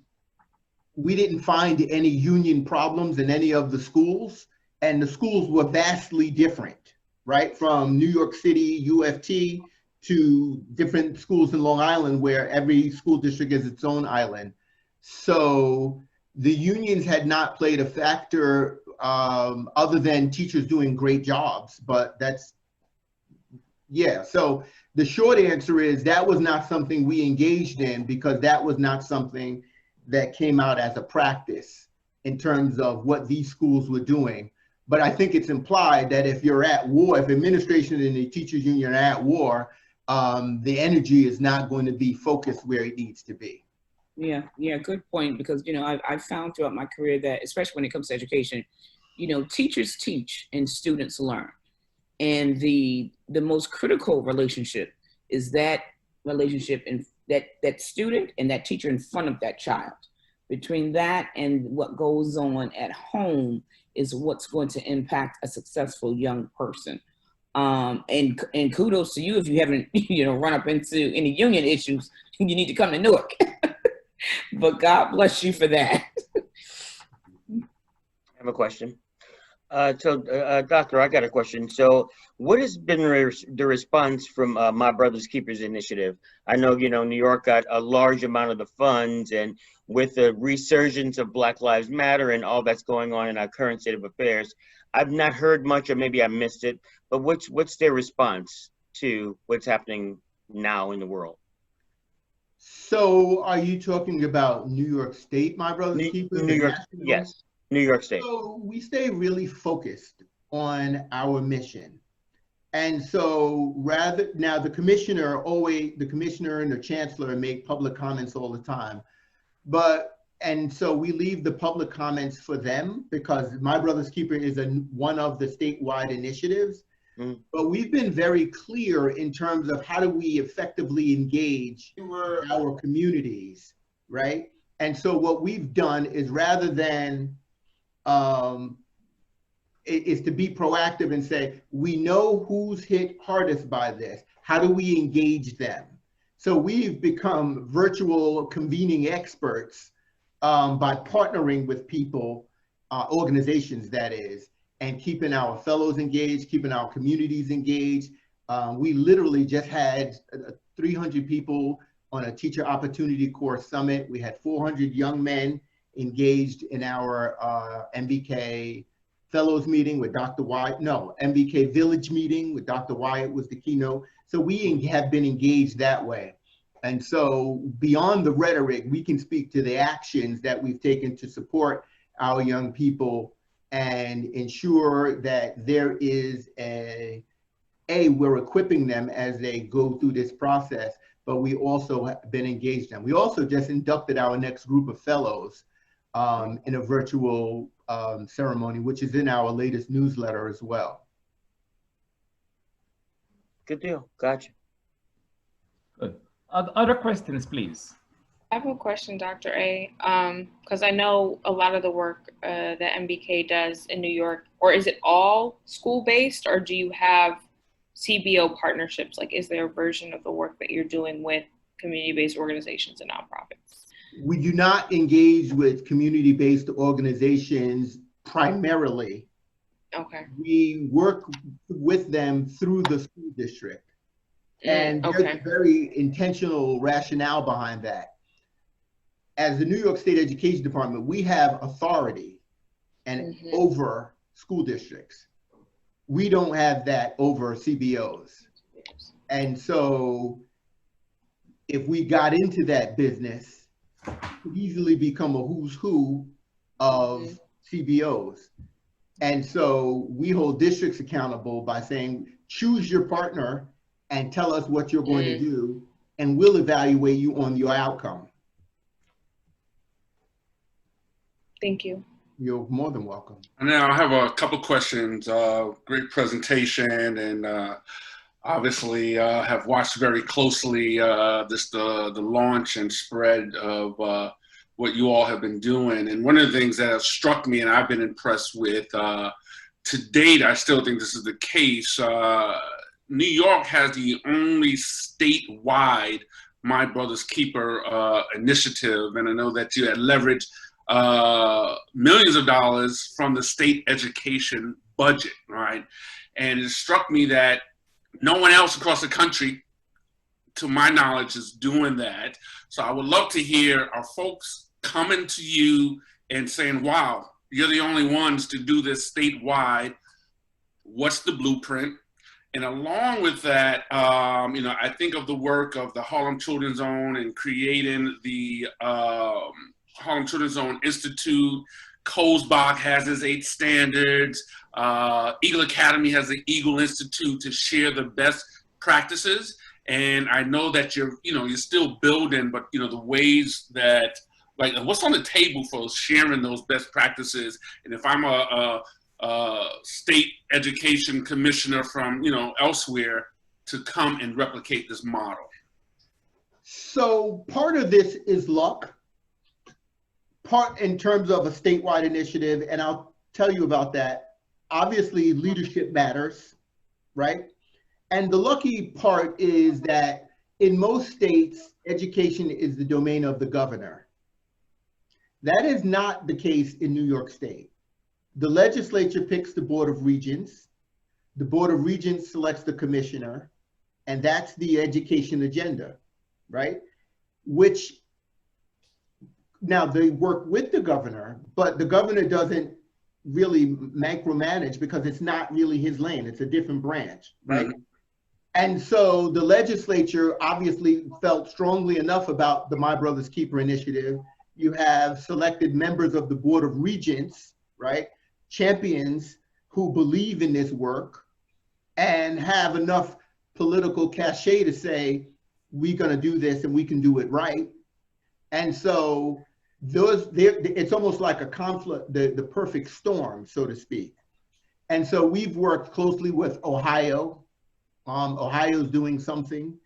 we didn't find any union problems in any of the schools, and the schools were vastly different, right? From New York City, UFT, to different schools in Long Island, where every school district is its own island. So the unions had not played a factor other than teachers doing great jobs, but that's, yeah. So the short answer is that was not something we engaged in, because that was not something that came out as a practice in terms of what these schools were doing. But I think it's implied that if you're at war, if administration and the teachers union are at war, the energy is not going to be focused where it needs to be. Yeah, good point. Because, I've found throughout my career that, especially when it comes to education, teachers teach and students learn. And the most critical relationship is that relationship and that student and that teacher in front of that child. Between that and what goes on at home is what's going to impact a successful young person. And kudos to you if you haven't, run up into any union issues. You need to come to Newark. But God bless you for that. have a question. Doctor, I got a question. So what has been the response from My Brother's Keepers initiative? I know, New York got a large amount of the funds, and with the resurgence of Black Lives Matter and all that's going on in our current state of affairs, I've not heard much, or maybe I missed it, but what's their response to what's happening now in the world? So are you talking about New York State, My Brother's Keepers? New York, yes, New York State. So we stay really focused on our mission. And so now the commissioner and the chancellor make public comments all the time. And so we leave the public comments for them, because My Brother's Keeper is one of the statewide initiatives. But we've been very clear in terms of how do we effectively engage our communities, right? And so what we've done is, rather than is to be proactive and say, we know who's hit hardest by this. How do we engage them? So we've become virtual convening experts by partnering with people, organizations that is, and keeping our fellows engaged, keeping our communities engaged. We literally just had 300 people on a Teacher Opportunity Corps Summit. We had 400 young men engaged in our MBK Fellows meeting with Dr. Wyatt, MBK Village meeting with Dr. Wyatt was the keynote. So we have been engaged that way. And so beyond the rhetoric, we can speak to the actions that we've taken to support our young people and ensure that there is we're equipping them as they go through this process, but we also have been engaged in. We also just inducted our next group of fellows in a virtual ceremony, which is in our latest newsletter as well. Good deal, gotcha. Good. Other questions, please. I have a question, Dr. A, because I know a lot of the work that MBK does in New York, or is it all school-based, or do you have CBO partnerships? Like, is there a version of the work that you're doing with community-based organizations and nonprofits? We do not engage with community-based organizations primarily. Okay. We work with them through the school district. And there's a very intentional rationale behind that. As the New York State Education Department, we have authority and over school districts. We don't have that over CBOs. And so if we got into that business, it could easily become a who's who of CBOs. And so we hold districts accountable by saying, choose your partner and tell us what you're going to do, and we'll evaluate you on your outcome. Thank you. You're more than welcome. And now I have a couple questions. Great presentation, and obviously have watched very closely the launch and spread of what you all have been doing. And one of the things that has struck me and I've been impressed with to date, I still think this is the case, New York has the only statewide My Brother's Keeper initiative, and I know that you had leveraged millions of dollars from the state education budget, right? And it struck me that no one else across the country, to my knowledge, is doing that. So I would love to hear, are folks coming to you and saying, wow, you're the only ones to do this statewide. What's the blueprint? And along with that, I think of the work of the Harlem Children's Zone and creating the Harlem Children's Zone Institute. Kozbach has his 8 standards. Eagle Academy has the Eagle Institute to share the best practices. And I know that you're still building, but the ways that, like, what's on the table for sharing those best practices? And if I'm a state education commissioner from elsewhere, to come and replicate this model. So part of this is luck. Part in terms of a statewide initiative, and I'll tell you about that. Obviously, leadership matters, right? And the lucky part is that in most states, education is the domain of the governor. That is not the case in New York State. The legislature picks the Board of Regents. The Board of Regents selects the commissioner, and that's the education agenda, right? Which, now they work with the governor, but the governor doesn't really micromanage because it's not really his lane. It's a different branch, right? Mm-hmm. And so the legislature obviously felt strongly enough about the My Brother's Keeper initiative. You have selected members of the Board of Regents, right? Champions who believe in this work and have enough political cachet to say, we're gonna do this and we can do it right. And so it's almost like a conflict, the perfect storm, so to speak. And so we've worked closely with Ohio. Ohio's doing something.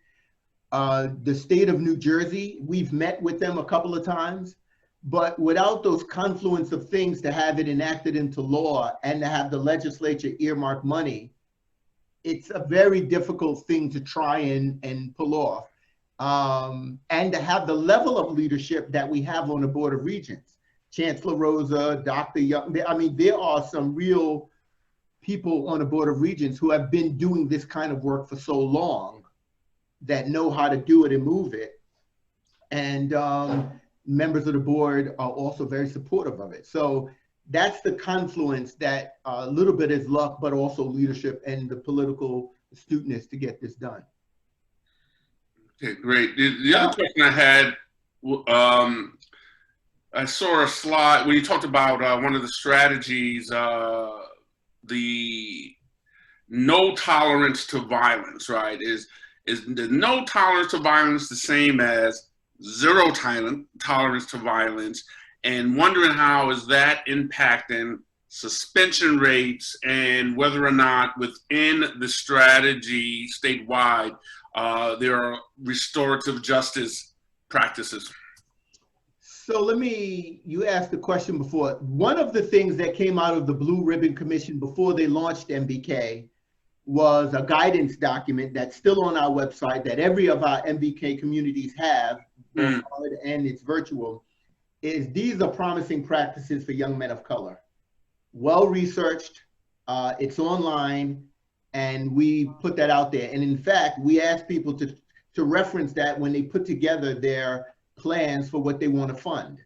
The state of New Jersey, we've met with them a couple of times, but without those confluence of things to have it enacted into law and to have the legislature earmark money, it's a very difficult thing to try and pull off. And to have the level of leadership that we have on the Board of Regents, Chancellor Rosa, Dr. Young, I mean, there are some real people on the Board of Regents who have been doing this kind of work for so long that know how to do it and move it. And members of the board are also very supportive of it. So that's the confluence that a little bit is luck, but also leadership and the political astuteness to get this done. Okay, great. The other question I had, I saw a slide when you talked about one of the strategies, the no tolerance to violence, right? Is the no tolerance to violence the same as zero tolerance to violence? And wondering how is that impacting suspension rates and whether or not within the strategy statewide, there are restorative justice practices. So you asked the question before. One of the things that came out of the Blue Ribbon Commission before they launched MBK was a guidance document that's still on our website that every of our MBK communities have, both hard and it's virtual, is these are promising practices for young men of color. Well-researched, it's online, and we put that out there. And in fact, we ask people to reference that when they put together their plans for what they want to fund,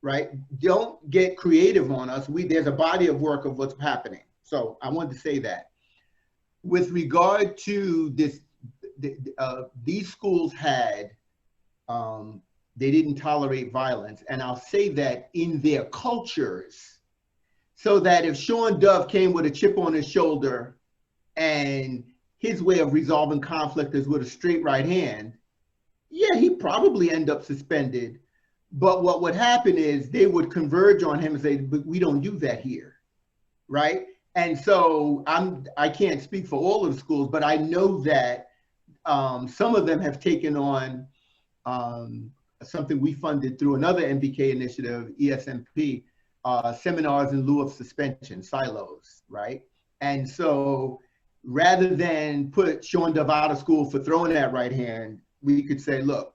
right? Don't get creative on us. There's a body of work of what's happening. So I wanted to say that. With regard to this, these schools had, they didn't tolerate violence. And I'll say that in their cultures, so that if Sean Dove came with a chip on his shoulder and his way of resolving conflict is with a straight right hand, yeah, he'd probably end up suspended. But what would happen is they would converge on him and say, but we don't do that here, right? And so I can't speak for all of the schools, but I know that some of them have taken on something we funded through another MBK initiative, ESMP, seminars in lieu of suspension, silos, right? And so rather than put Sean Dove out of school for throwing that right hand, we could say, look,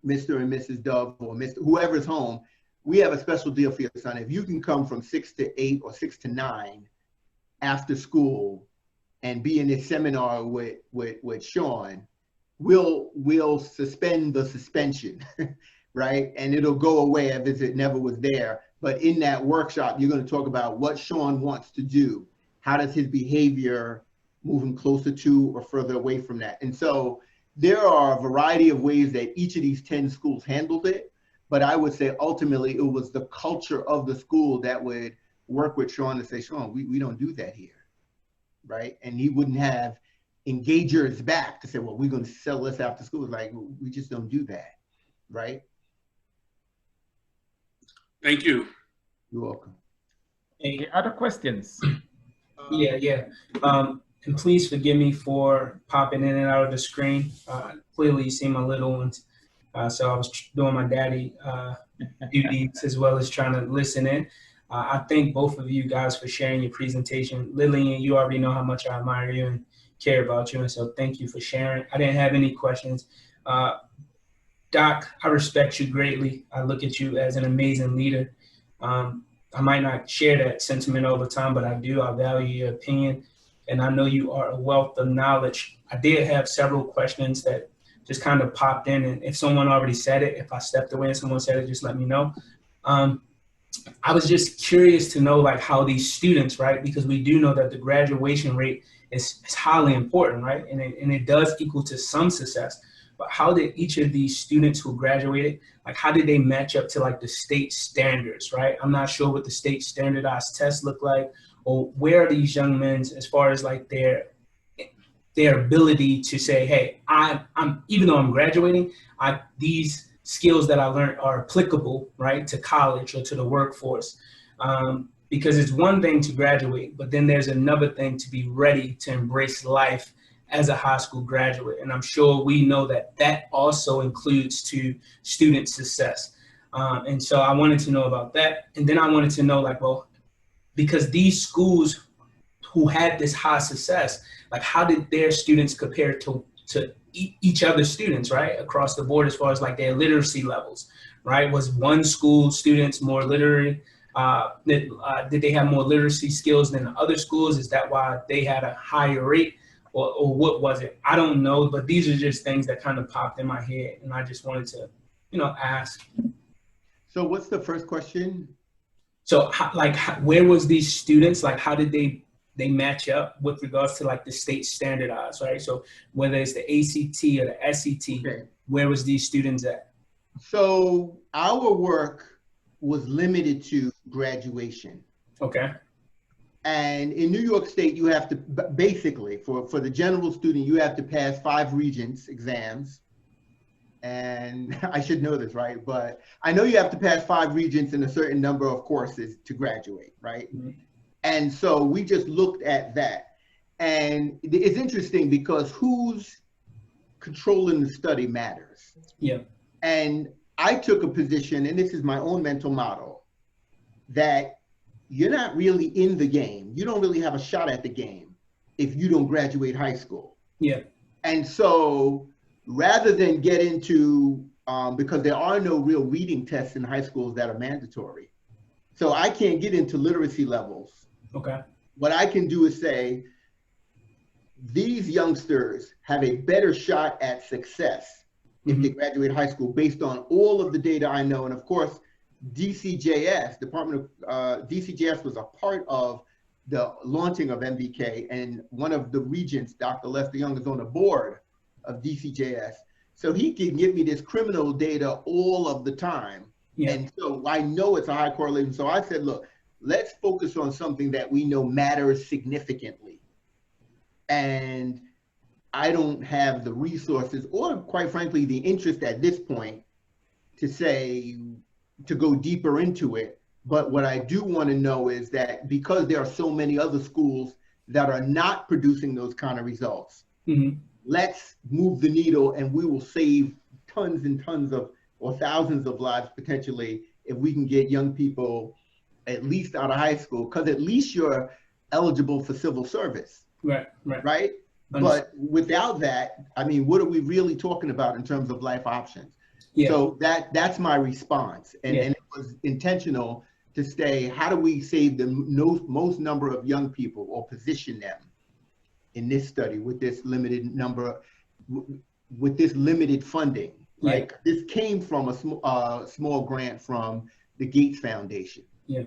Mr. and Mrs. Dove or Mr. whoever's home, we have a special deal for your son. If you can come from 6 to 8 or 6 to 9 after school and be in this seminar with Sean, we'll suspend the suspension, right? And it'll go away as if it never was there. But in that workshop, you're going to talk about what Sean wants to do. How does his behavior move him closer to or further away from that? And so there are a variety of ways that each of these 10 schools handled it. But I would say ultimately it was the culture of the school that would work with Sean to say, Sean, we don't do that here, right? And he wouldn't have engagers back to say, well, we're going to sell this after school. Like, we just don't do that, right? Thank you. You're welcome. Any other questions? Yeah. And please forgive me for popping in and out of the screen. Clearly you see my little ones. So I was doing my daddy duties as well as trying to listen in. I thank both of you guys for sharing your presentation. Lillian, you already know how much I admire you and care about you. And so thank you for sharing. I didn't have any questions. Doc, I respect you greatly. I look at you as an amazing leader. I might not share that sentiment all the time, but I do. I value your opinion, and I know you are a wealth of knowledge. I did have several questions that just kind of popped in, and if someone already said it, if I stepped away and someone said it, just let me know. I was just curious to know like how these students, right? Because we do know that the graduation rate is highly important, right? And it does equal to some success. But how did each of these students who graduated, like how did they match up to like the state standards, right? I'm not sure what the state standardized tests look like, or where are these young men as far as like their ability to say, hey, I'm even though I'm graduating, these skills that I learned are applicable, right, to college or to the workforce. Because it's one thing to graduate, but then there's another thing to be ready to embrace life as a high school graduate. And I'm sure we know that that also includes to student success. And so I wanted to know about that. And then I wanted to know like, well, because these schools who had this high success, like how did their students compare to each other's students, right, across the board as far as like their literacy levels, right? Was one school students more literate? Did they have more literacy skills than the other schools? Is that why they had a higher rate, or what was it? I don't know, but these are just things that kind of popped in my head, and I just wanted to, ask. So what's the first question? So where was these students? Like, how did they match up with regards to like the state standardized, right? So whether it's the ACT or the SET, okay, where was these students at? So our work was limited to graduation. Okay. And in New York State, you have to, basically, for the general student, you have to pass 5 Regents exams. And I should know this, right? But I know you have to pass 5 Regents in a certain number of courses to graduate, right? Mm-hmm. And so we just looked at that. And it's interesting because who's controlling the study matters. Yeah. And I took a position, and this is my own mental model, that you're not really in the game. You don't really have a shot at the game if you don't graduate high school. Yeah. And so rather than get into, because there are no real reading tests in high schools that are mandatory. So I can't get into literacy levels. Okay. What I can do is say, these youngsters have a better shot at success if they graduate high school based on all of the data I know. And of course, DCJS was a part of the launching of MBK, and one of the regents, Dr. Lester Young, is on the board of DCJS. So he can give me this criminal data all of the time. Yeah. And so I know it's a high correlation. So I said, look, let's focus on something that we know matters significantly. And I don't have the resources or, quite frankly, the interest at this point to go deeper into it. But what I do want to know is that because there are so many other schools that are not producing those kind of results, let's move the needle, and we will save tons and tons of, or thousands of lives potentially, if we can get young people at least out of high school, because at least you're eligible for civil service. Right? But without that, I mean, what are we really talking about in terms of life options? Yeah. So that's my response. And it was intentional to say, how do we save the most number of young people, or position them in this study with this limited number, with this limited funding? Right? This came from a small grant from the Gates Foundation. Yeah.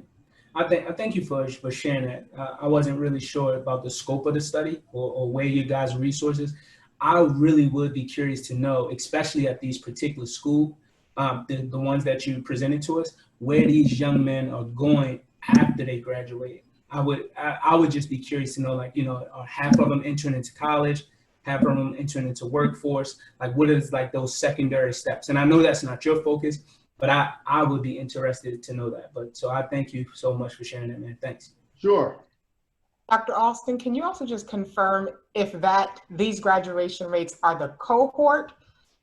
I thank you for sharing that. I wasn't really sure about the scope of the study or where you guys' resources. I really would be curious to know, especially at these particular schools, the ones that you presented to us, where these young men are going after they graduate. I would just be curious to know, like, are half of them entering into college, half of them entering into workforce? Like, what is like those secondary steps? And I know that's not your focus, but I would be interested to know that. But so I thank you so much for sharing that, man. Thanks. Sure. Dr. Alston, can you also just confirm if these graduation rates are the cohort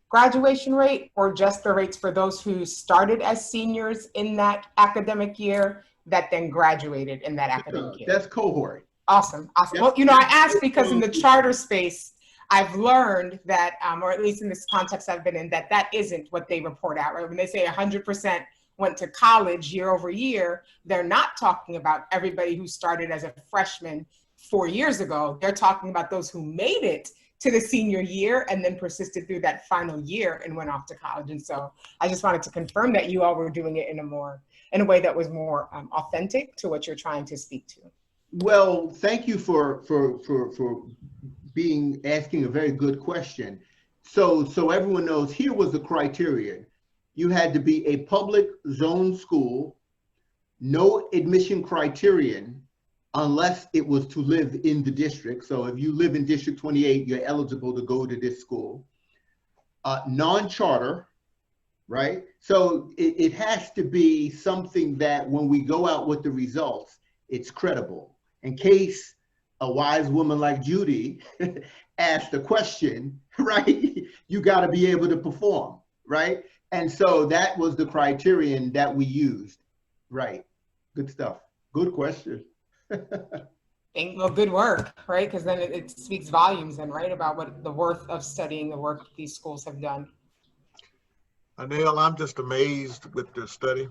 graduation rate, or just the rates for those who started as seniors in that academic year that then graduated in that academic year? That's cohort. Awesome. Awesome. Well, I asked because in the charter space, I've learned that, or at least in this context I've been in, that isn't what they report out, right? When they say 100% went to college year over year, they're not talking about everybody who started as a freshman 4 years ago. They're talking about those who made it to the senior year and then persisted through that final year and went off to college. And so I just wanted to confirm that you all were doing it in a way that was more authentic to what you're trying to speak to. Well, thank you for asking a very good question. So everyone knows, here was the criteria. You had to be a public zone school, no admission criterion unless it was to live in the district. So if you live in District 28, you're eligible to go to this school. Non-charter, right? So it has to be something that when we go out with the results, it's credible. In case a wise woman like Judy asked a question, right? You got to be able to perform, right? And so that was the criterion that we used, right? Good stuff. Good question. Well, good work, right? Because then it speaks volumes then, right? About what the worth of studying, the work these schools have done. Anael, I'm just amazed with the study.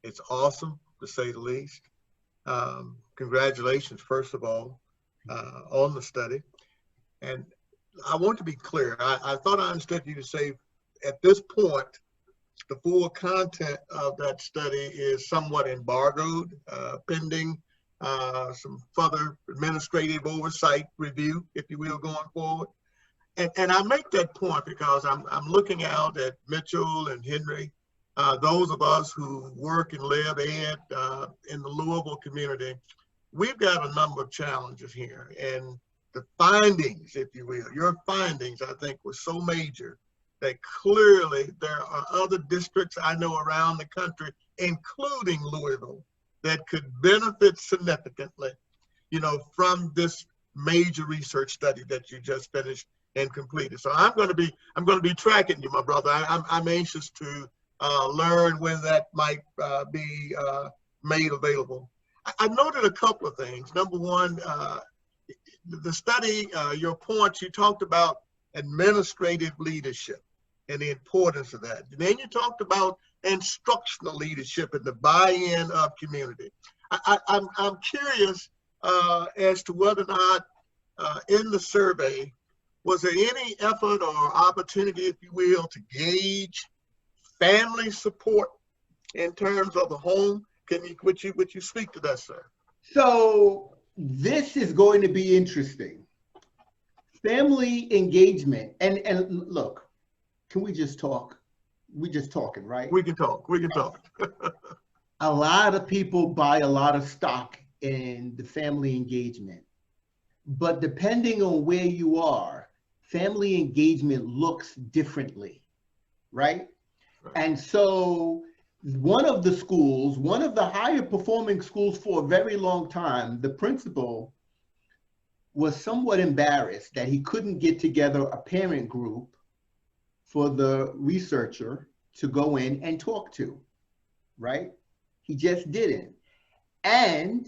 It's awesome, to say the least. Congratulations, first of all, on the study. And I want to be clear. I thought I understood you to say at this point, the full content of that study is somewhat embargoed, pending some further administrative oversight review, if you will, going forward. And I make that point because I'm looking out at Mitchell and Henry, those of us who work and live in the Louisville community. We've got a number of challenges here, and the findings, if you will, your findings, I think, were so major that clearly there are other districts I know around the country, including Louisville, that could benefit significantly, from this major research study that you just finished and completed. So I'm going to be tracking you, my brother. I'm anxious to learn when that might be made available. I noted a couple of things. Number one, the study, your points, you talked about administrative leadership and the importance of that. And then you talked about instructional leadership and the buy-in of community. I'm curious as to whether or not in the survey, was there any effort or opportunity, if you will, to gauge family support in terms of the home? Would you speak to that, sir? So this is going to be interesting. Family engagement, and look, can we just talk? We're just talking, right? We can talk. A lot of people buy a lot of stock in the family engagement, but depending on where you are, family engagement looks differently, right? And so one of the higher performing schools for a very long time, the principal was somewhat embarrassed that he couldn't get together a parent group for the researcher to go in and talk to, right? He just didn't. And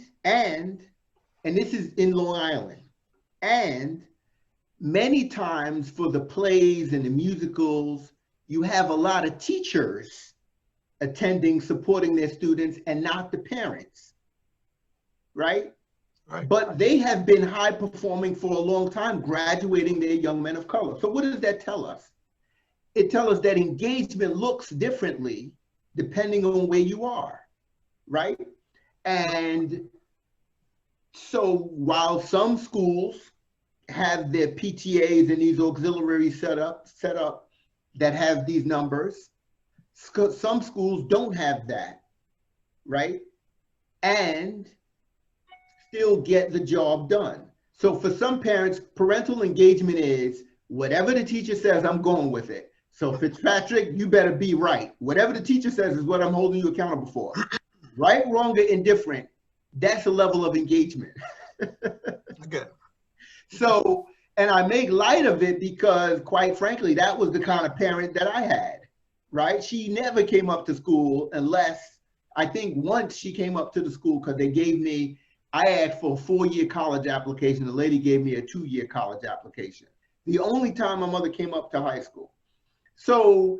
this is in Long Island, and many times for the plays and the musicals, you have a lot of teachers attending, supporting their students, and not the parents, right? But they have been high performing for a long time, graduating their young men of color. So what does that tell us? It tells us that engagement looks differently depending on where you are, right? And so while some schools have their PTAs and these auxiliaries set up that have these numbers, some schools don't have that, right? And still get the job done. So for some parents, parental engagement is whatever the teacher says, I'm going with it. So Fitzpatrick, you better be right. Whatever the teacher says is what I'm holding you accountable for. Right, wrong, or indifferent, that's a level of engagement. Okay. So, and I make light of it because, quite frankly, that was the kind of parent that I had, right? She never came up to school unless, I think once she came up to the school because they gave me, I asked for a 4-year college application. The lady gave me a 2-year college application. The only time my mother came up to high school. So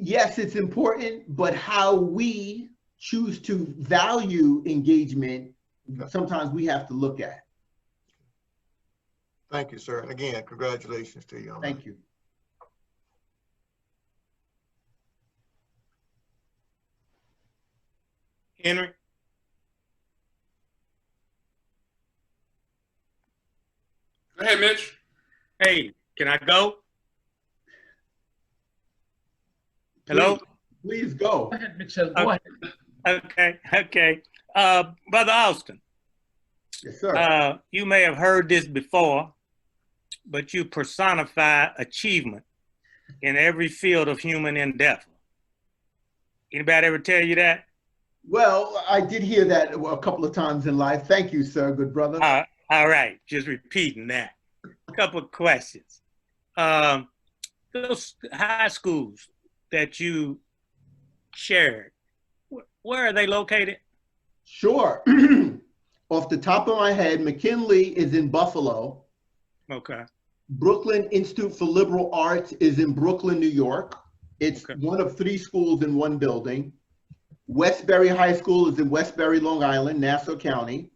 yes, it's important, but how we choose to value engagement, sometimes we have to look at. Thank you, sir. And again, congratulations to you on that. Thank you. Henry? Go ahead, Mitch. Hey, can I go? Hello? Please go. Go ahead, Mitchell. Go ahead. Okay. Brother Alston. Yes, sir. You may have heard this before, but you personify achievement in every field of human endeavor. Anybody ever tell you that? Well, I did hear that a couple of times in life. Thank you, sir, good brother. All right, just repeating that. A couple of questions. Those high schools that you shared, where are they located? Sure. Off the top of my head, McKinley is in Buffalo. Okay. Brooklyn Institute for Liberal Arts is in Brooklyn, New York. It's one of 3 schools in one building. Westbury High School is in Westbury, Long Island, Nassau County.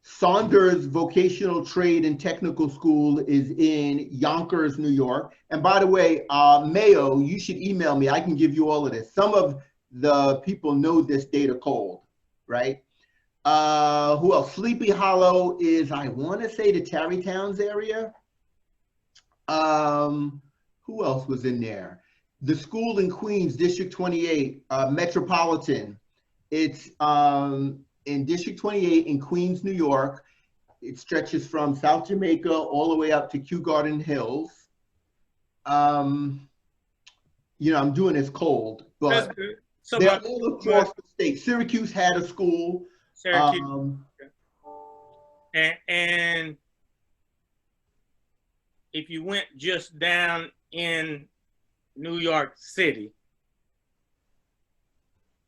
Saunders Vocational Trade and Technical School is in Yonkers, New York. And by the way, Mayo, you should email me. I can give you all of this. Some of the people know this data cold, right? Who else? Sleepy Hollow is, I want to say, the Tarrytowns area. Who else was in there? The school in Queens, District 28, Metropolitan. It's in District 28 in Queens, New York. It stretches from South Jamaica all the way up to Kew Garden Hills. You know, I'm doing this cold, but so they're all across the state. Syracuse had a school. Syracuse. And if you went just down in New York City,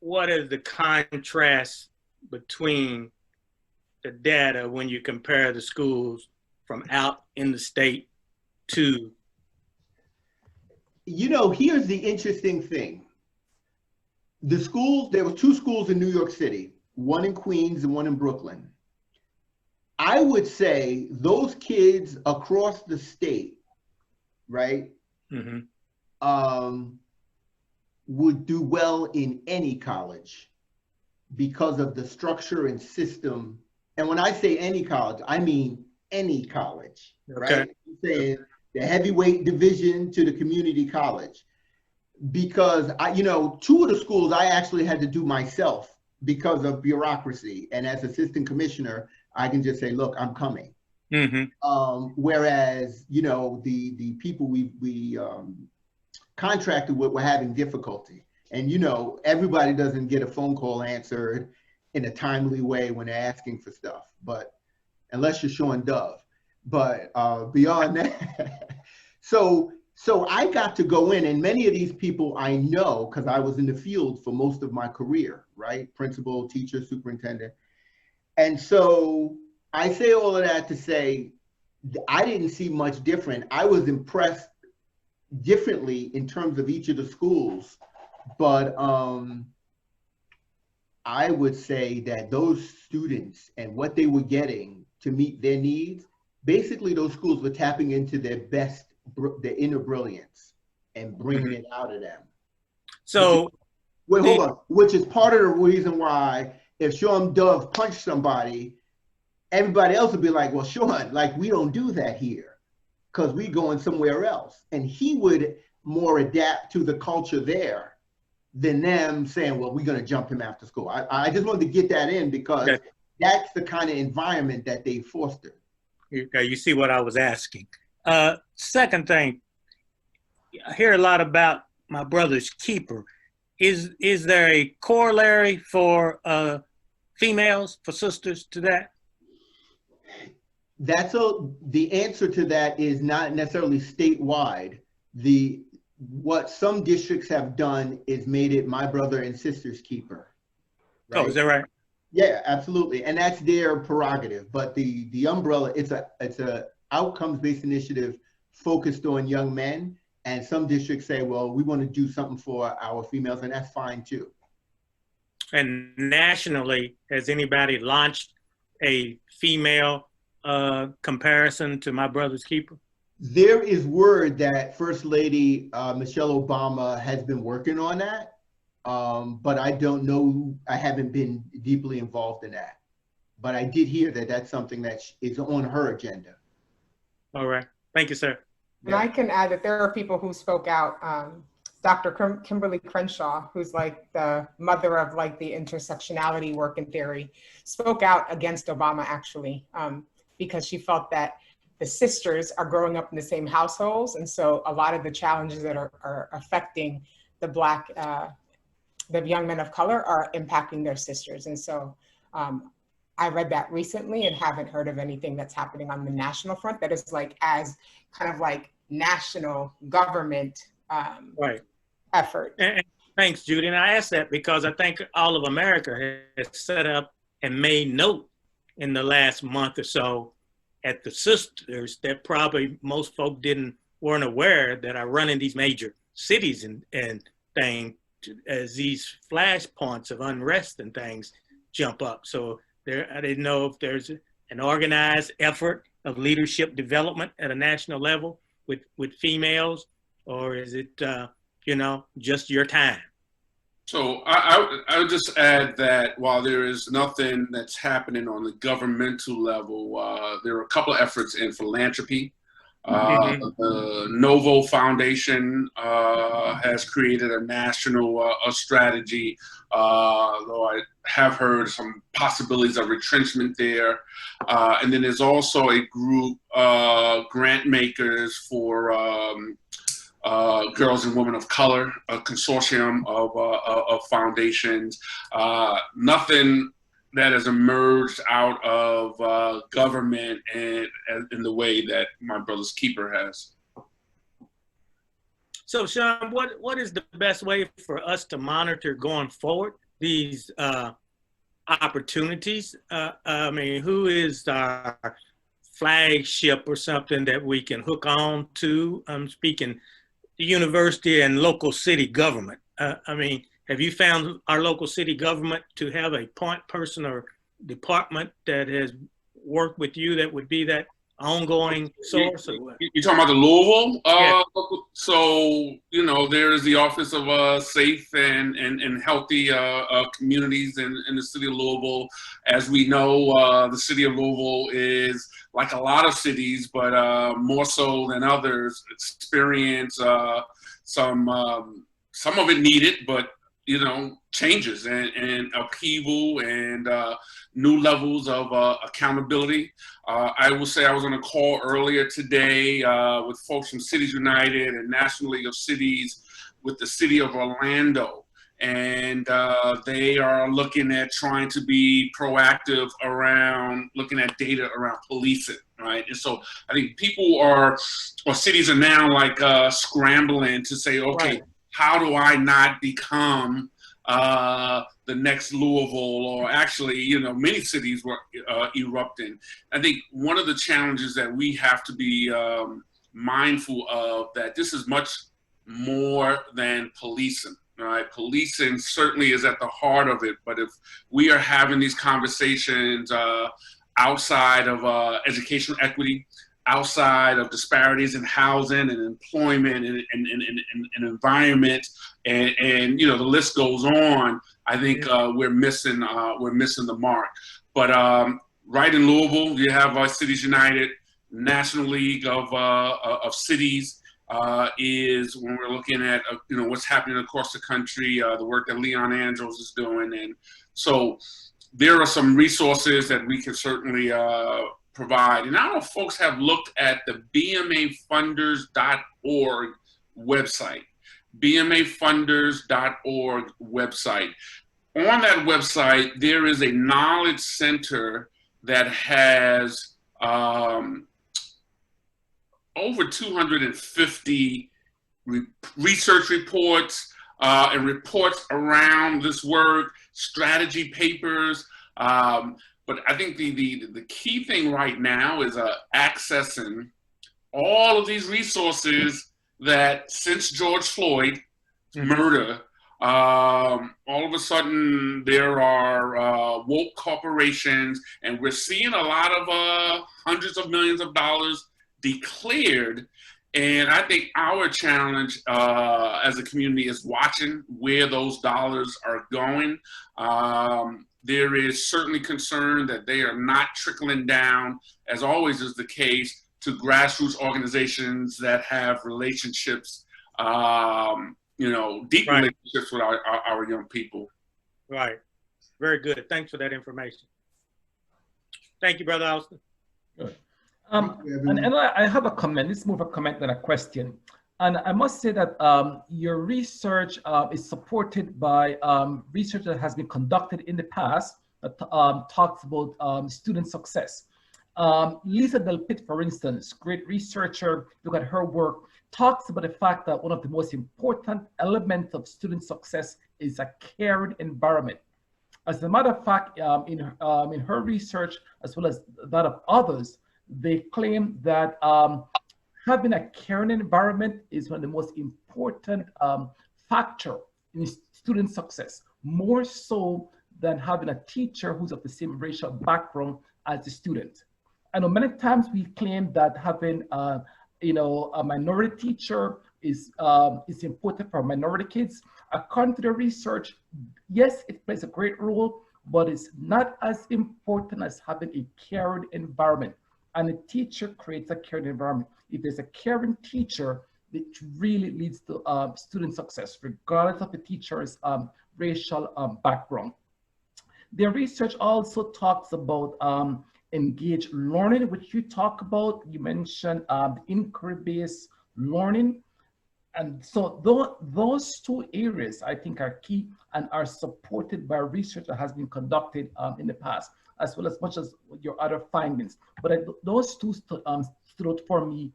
what is the contrast between the data when you compare the schools from out in the state to? You know, here's the interesting thing. The schools, there were 2 schools in New York City, one in Queens and one in Brooklyn. I would say those kids across the state, right, would do well in any college because of the structure and system. And when I say any college, I mean any college, right? I'm saying the heavyweight division to the community college. Because, you know, 2 of the schools I actually had to do myself because of bureaucracy. And as assistant commissioner, I can just say, look, I'm coming. Whereas, you know, the people we contracted with were having difficulty. And, you know, everybody doesn't get a phone call answered in a timely way when they're asking for stuff, but unless you're showing Dove. But beyond that, so I got to go in, and many of these people I know because I was in the field for most of my career, right? Principal, teacher, superintendent. And so I say all of that to say, I didn't see much different. I was impressed differently in terms of each of the schools, but I would say that those students and what they were getting to meet their needs, basically those schools were tapping into their best, their inner brilliance and bringing it out of them. So, wait, hold on. Which is part of the reason why if Sean Dove punched somebody, everybody else would be like, well, Sean, like, we don't do that here because we going somewhere else. And he would more adapt to the culture there than them saying, well, we're going to jump him after school. I just wanted to get that in because that's the kind of environment that they fostered. Okay, you see what I was asking. Second thing, I hear a lot about my brother's keeper. Is there a corollary for females, for sisters to that? The answer to that is not necessarily statewide. What some districts have done is made it my brother and sister's keeper. Right? Oh, is that right? Yeah, absolutely, and that's their prerogative. But the umbrella, it's a outcomes-based initiative focused on young men, And some districts say, well, we want to do something for our females, and that's fine too. And nationally, has anybody launched a female comparison to My Brother's Keeper? There is word that First Lady Michelle Obama has been working on that, but I don't know, I haven't been deeply involved in that. But I did hear that that's something that is on her agenda. All right, thank you, sir. And I can add that there are people who spoke out. Dr. Kimberly Crenshaw, who's like the mother of like the intersectionality work in theory, spoke out against Obama actually, because she felt that the sisters are growing up in the same households. And so a lot of the challenges that are affecting the Black, the young men of color are impacting their sisters. And so I read that recently and haven't heard of anything that's happening on the national front that is like as kind of like national government right. effort. And thanks, Judy. And I ask that because I think all of America has set up and made note in the last month or so at the sisters that probably most folk weren't aware that are running these major cities and things as these flashpoints of unrest and things jump up. So I didn't know if there's an organized effort of leadership development at a national level with females, or is it, just your time? So I would just add that while there is nothing that's happening on the governmental level, there are a couple of efforts in philanthropy. The Novo Foundation has created a national strategy, though I have heard some possibilities of retrenchment there. And then there's also a group, grant makers for girls and women of color, a consortium of foundations. Nothing that has emerged out of government and in the way that My Brother's Keeper has. So Sean, what is the best way for us to monitor going forward these opportunities? I mean, who is our flagship or something that we can hook on to? I'm speaking the university and local city government. I mean, have you found our local city government to have a point person or department that has worked with you that would be that ongoing source? You're talking about the Louisville? Yeah. So, there is the Office of Safe and Healthy Communities in the city of Louisville. As we know, the city of Louisville is, like a lot of cities, but more so than others, experience some of it needed, but changes and upheaval and new levels of accountability. I will say I was on a call earlier today with folks from Cities United and National League of Cities with the city of Orlando. And they are looking at trying to be proactive around looking at data around policing, right? And so I think cities are now like scrambling to say, okay, right, how do I not become the next Louisville, or actually, many cities were erupting. I think one of the challenges that we have to be mindful of, that this is much more than policing, right? Policing certainly is at the heart of it, but if we are having these conversations outside of educational equity, outside of disparities in housing and employment and environment, and the list goes on, I think we're missing the mark. But right in Louisville, you have Cities United, National League of Cities is when we're looking at what's happening across the country, the work that Leon Andrews is doing, and so there are some resources that we can certainly provide. And I don't know if folks have looked at the bmafunders.org website. bmafunders.org website. On that website, there is a knowledge center that has over 250 research reports and reports around this work, strategy papers. But I think the key thing right now is accessing all of these resources that since George Floyd murder, all of a sudden there are woke corporations, and we're seeing a lot of hundreds of millions of dollars declared. And I think our challenge as a community is watching where those dollars are going. There is certainly concern that they are not trickling down, as always is the case, to grassroots organizations that have relationships, deep relationships with our young people. Right. Very good. Thanks for that information. Thank you, Brother Alston. Good. And I have a comment. It's more of a comment than a question. And I must say that your research is supported by research that has been conducted in the past that talks about student success. Lisa Del Pitt, for instance, great researcher, look at her work, talks about the fact that one of the most important elements of student success is a caring environment. As a matter of fact, in her research, as well as that of others, they claim that having a caring environment is one of the most important factor in student success, more so than having a teacher who's of the same racial background as the student. I know many times we claim that having a minority teacher is important for minority kids. According to the research, yes, it plays a great role, but it's not as important as having a caring environment. And a teacher creates a caring environment. If there's a caring teacher, it really leads to student success, regardless of the teacher's racial background. Their research also talks about engaged learning, which you talk about. You mentioned inquiry-based learning. And so those two areas, I think, are key and are supported by research that has been conducted in the past, as well as much as your other findings. But those two stood out for me,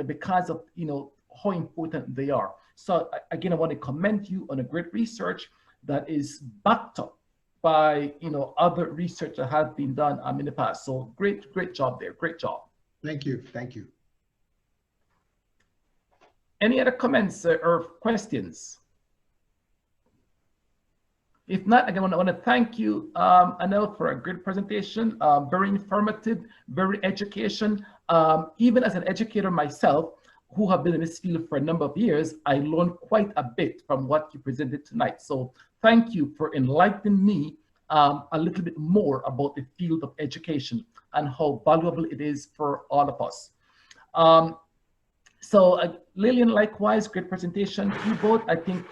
because of how important they are. So again, I want to commend you on a great research that is backed up by other research that has been done in the past. So great job there. Great job. Thank you. Thank you. Any other comments or questions? If not, again, I want to thank you, Anael, for a great presentation. Very informative, very education. Even as an educator myself, who have been in this field for a number of years, I learned quite a bit from what you presented tonight. So thank you for enlightening me a little bit more about the field of education and how valuable it is for all of us. Lillian, likewise, great presentation. You both, I think,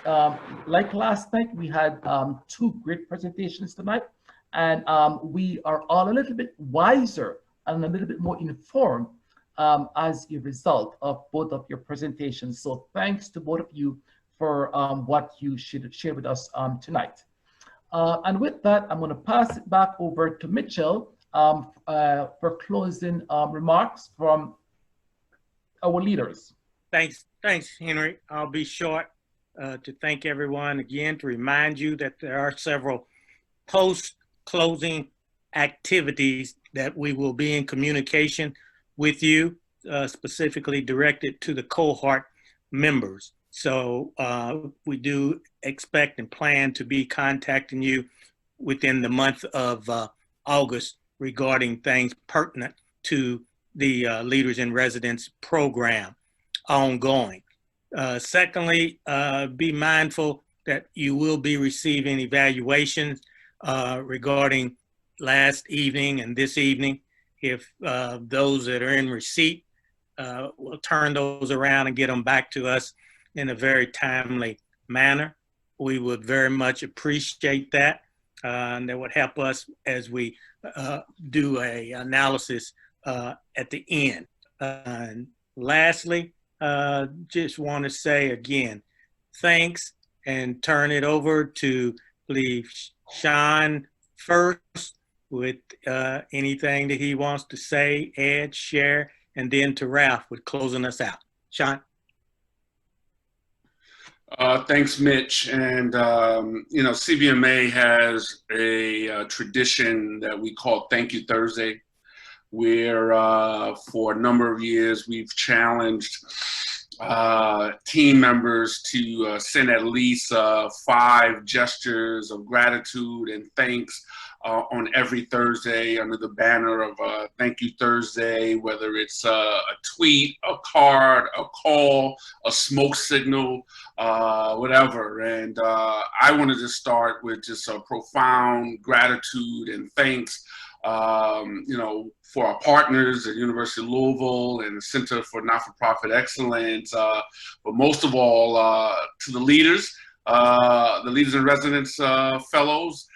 like last night, we had two great presentations tonight, and we are all a little bit wiser and a little bit more informed as a result of both of your presentations. So thanks to both of you for what you should share with us tonight. And with that, I'm going to pass it back over to Mitchell for closing remarks from our leaders. Thanks, Henry. I'll be short to thank everyone again, to remind you that there are several post-closing activities that we will be in communication with you, specifically directed to the cohort members. So we do expect and plan to be contacting you within the month of August regarding things pertinent to the Leaders in Residence program ongoing. Secondly, be mindful that you will be receiving evaluations regarding last evening and this evening. If those that are in receipt, we'll turn those around and get them back to us in a very timely manner. We would very much appreciate that. And that would help us as we do a analysis at the end. And lastly, just want to say again, thanks, and turn it over to, I believe, Sean first with anything that he wants to say, add, share, and then to Ralph with closing us out. Sean? Thanks, Mitch. And, CVMA has a tradition that we call Thank You Thursday, where for a number of years we've challenged team members to send at least 5 gestures of gratitude and thanks on every Thursday under the banner of Thank You Thursday, whether it's a tweet, a card, a call, a smoke signal, whatever. And I wanted to start with just a profound gratitude and thanks, you know, for our partners at University of Louisville and the Center for Not-for-Profit Excellence, but most of all to the leaders in residence fellows,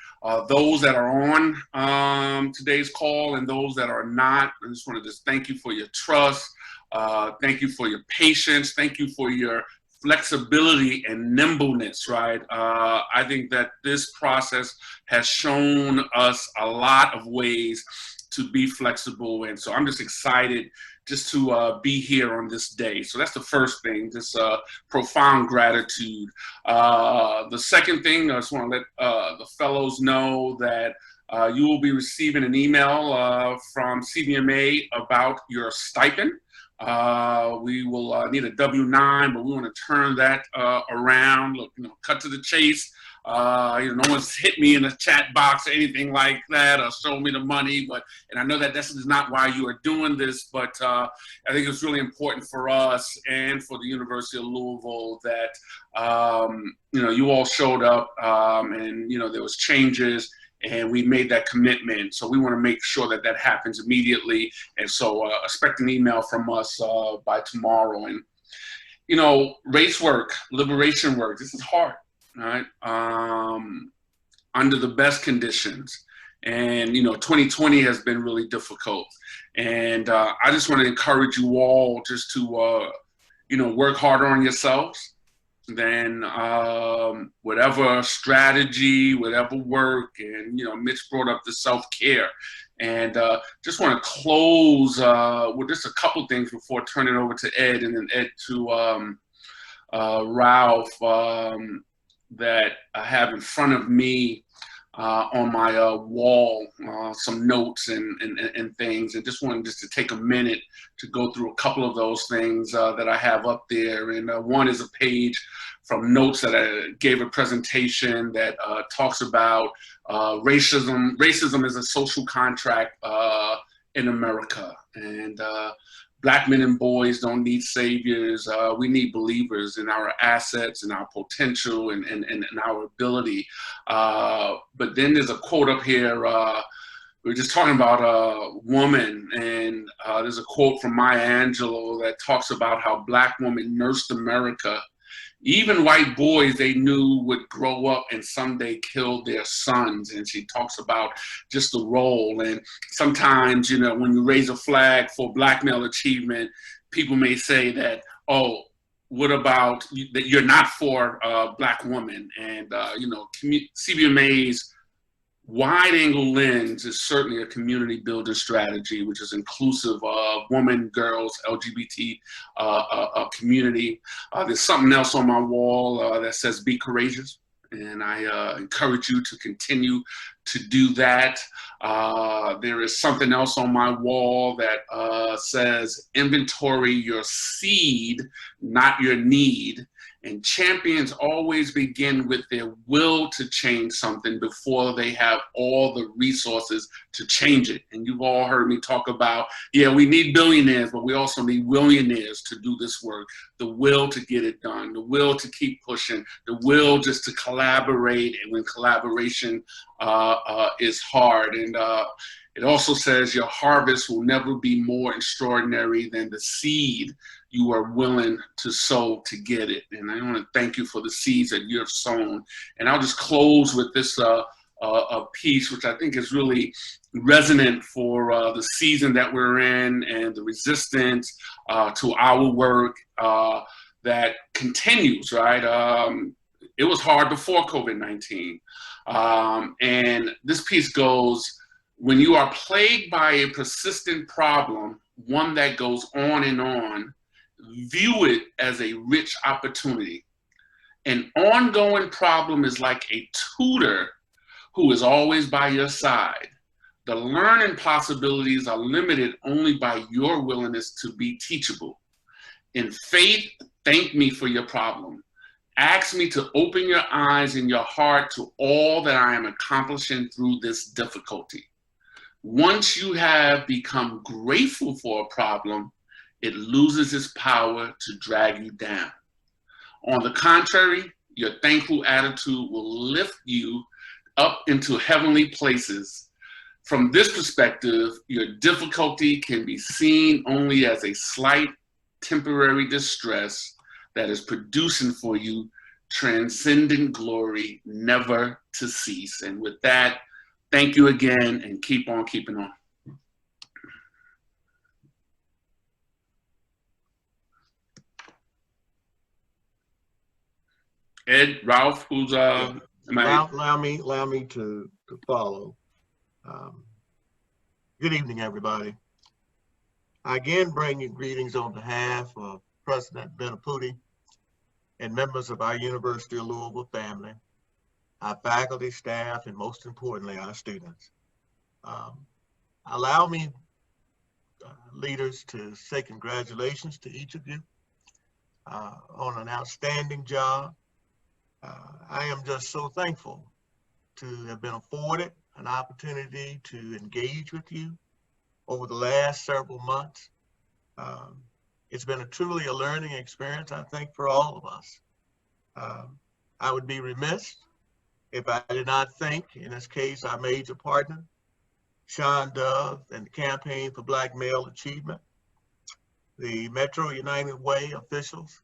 those that are on today's call and those that are not. I just want to just thank you for your trust. Thank you for your patience. Thank you for your flexibility and nimbleness, right? I think that this process has shown us a lot of ways to be flexible. And so I'm just excited just to be here on this day. So that's the first thing, just profound gratitude. The second thing, I just want to let the fellows know that you will be receiving an email from CBMA about your stipend. We will need a W-9, but we want to turn that around. Look, you know, cut to the chase. You know, no one's hit me in the chat box or anything like that or show me the money, and I know that this is not why you are doing this, but I think it's really important for us and for the University of Louisville that, you know, you all showed up and, you know, there was changes and we made that commitment. So we want to make sure that that happens immediately. And so expect an email from us by tomorrow. And, you know, race work, liberation work, this is hard. Right, under the best conditions, and you know, 2020 has been really difficult, and I just want to encourage you all just to you know, work harder on yourselves than whatever strategy, whatever work, and you know, Mitch brought up the self-care, and just want to close with just a couple things before turning it over to Ed, and then Ed to Ralph. That I have in front of me on my wall, some notes and things, and just wanted just to take a minute to go through a couple of those things that I have up there. And one is a page from notes that I gave a presentation that talks about racism. Racism is a social contract in America, and Black men and boys don't need saviors. We need believers in our assets and our potential and our ability. But then there's a quote up here. We were just talking about a woman, and there's a quote from Maya Angelou that talks about how Black women nursed America. Even white boys they knew would grow up and someday kill their sons. And she talks about just the role. And sometimes, you know, when you raise a flag for Black male achievement, people may say that, oh, what about that you're not for Black women? And, you know, CBMA's wide angle lens is certainly a community building strategy, which is inclusive of women, girls, LGBT community. There's something else on my wall that says be courageous. And I encourage you to continue to do that. There is something else on my wall that says inventory your seed, not your need. And champions always begin with their will to change something before they have all the resources to change it. And you've all heard me talk about, yeah, we need billionaires, but we also need millionaires to do this work. The will to get it done, the will to keep pushing, the will just to collaborate, and when collaboration is hard. And it also says your harvest will never be more extraordinary than the seed you are willing to sow to get it. And I want to thank you for the seeds that you have sown. And I'll just close with this a piece, which I think is really resonant for the season that we're in and the resistance to our work that continues, right? It was hard before COVID-19. And this piece goes, when you are plagued by a persistent problem, one that goes on, view it as a rich opportunity. An ongoing problem is like a tutor who is always by your side. The learning possibilities are limited only by your willingness to be teachable. In faith, thank me for your problem. Ask me to open your eyes and your heart to all that I am accomplishing through this difficulty. Once you have become grateful for a problem, it loses its power to drag you down. On the contrary, your thankful attitude will lift you up into heavenly places. From this perspective, your difficulty can be seen only as a slight temporary distress that is producing for you transcendent glory, never to cease. And with that, thank you again, and keep on keeping on. Ed, Ralph, who's allow me to follow. Good evening, everybody. I again bring you greetings on behalf of President Benaputi and members of our University of Louisville family, our faculty, staff, and most importantly, our students. Allow me, leaders, to say congratulations to each of you on an outstanding job. I am just so thankful to have been afforded an opportunity to engage with you over the last several months. It's been truly a learning experience, I think, for all of us. I would be remiss if I did not thank, in this case, our major partner, Sean Dove and the Campaign for Black Male Achievement, the Metro United Way officials,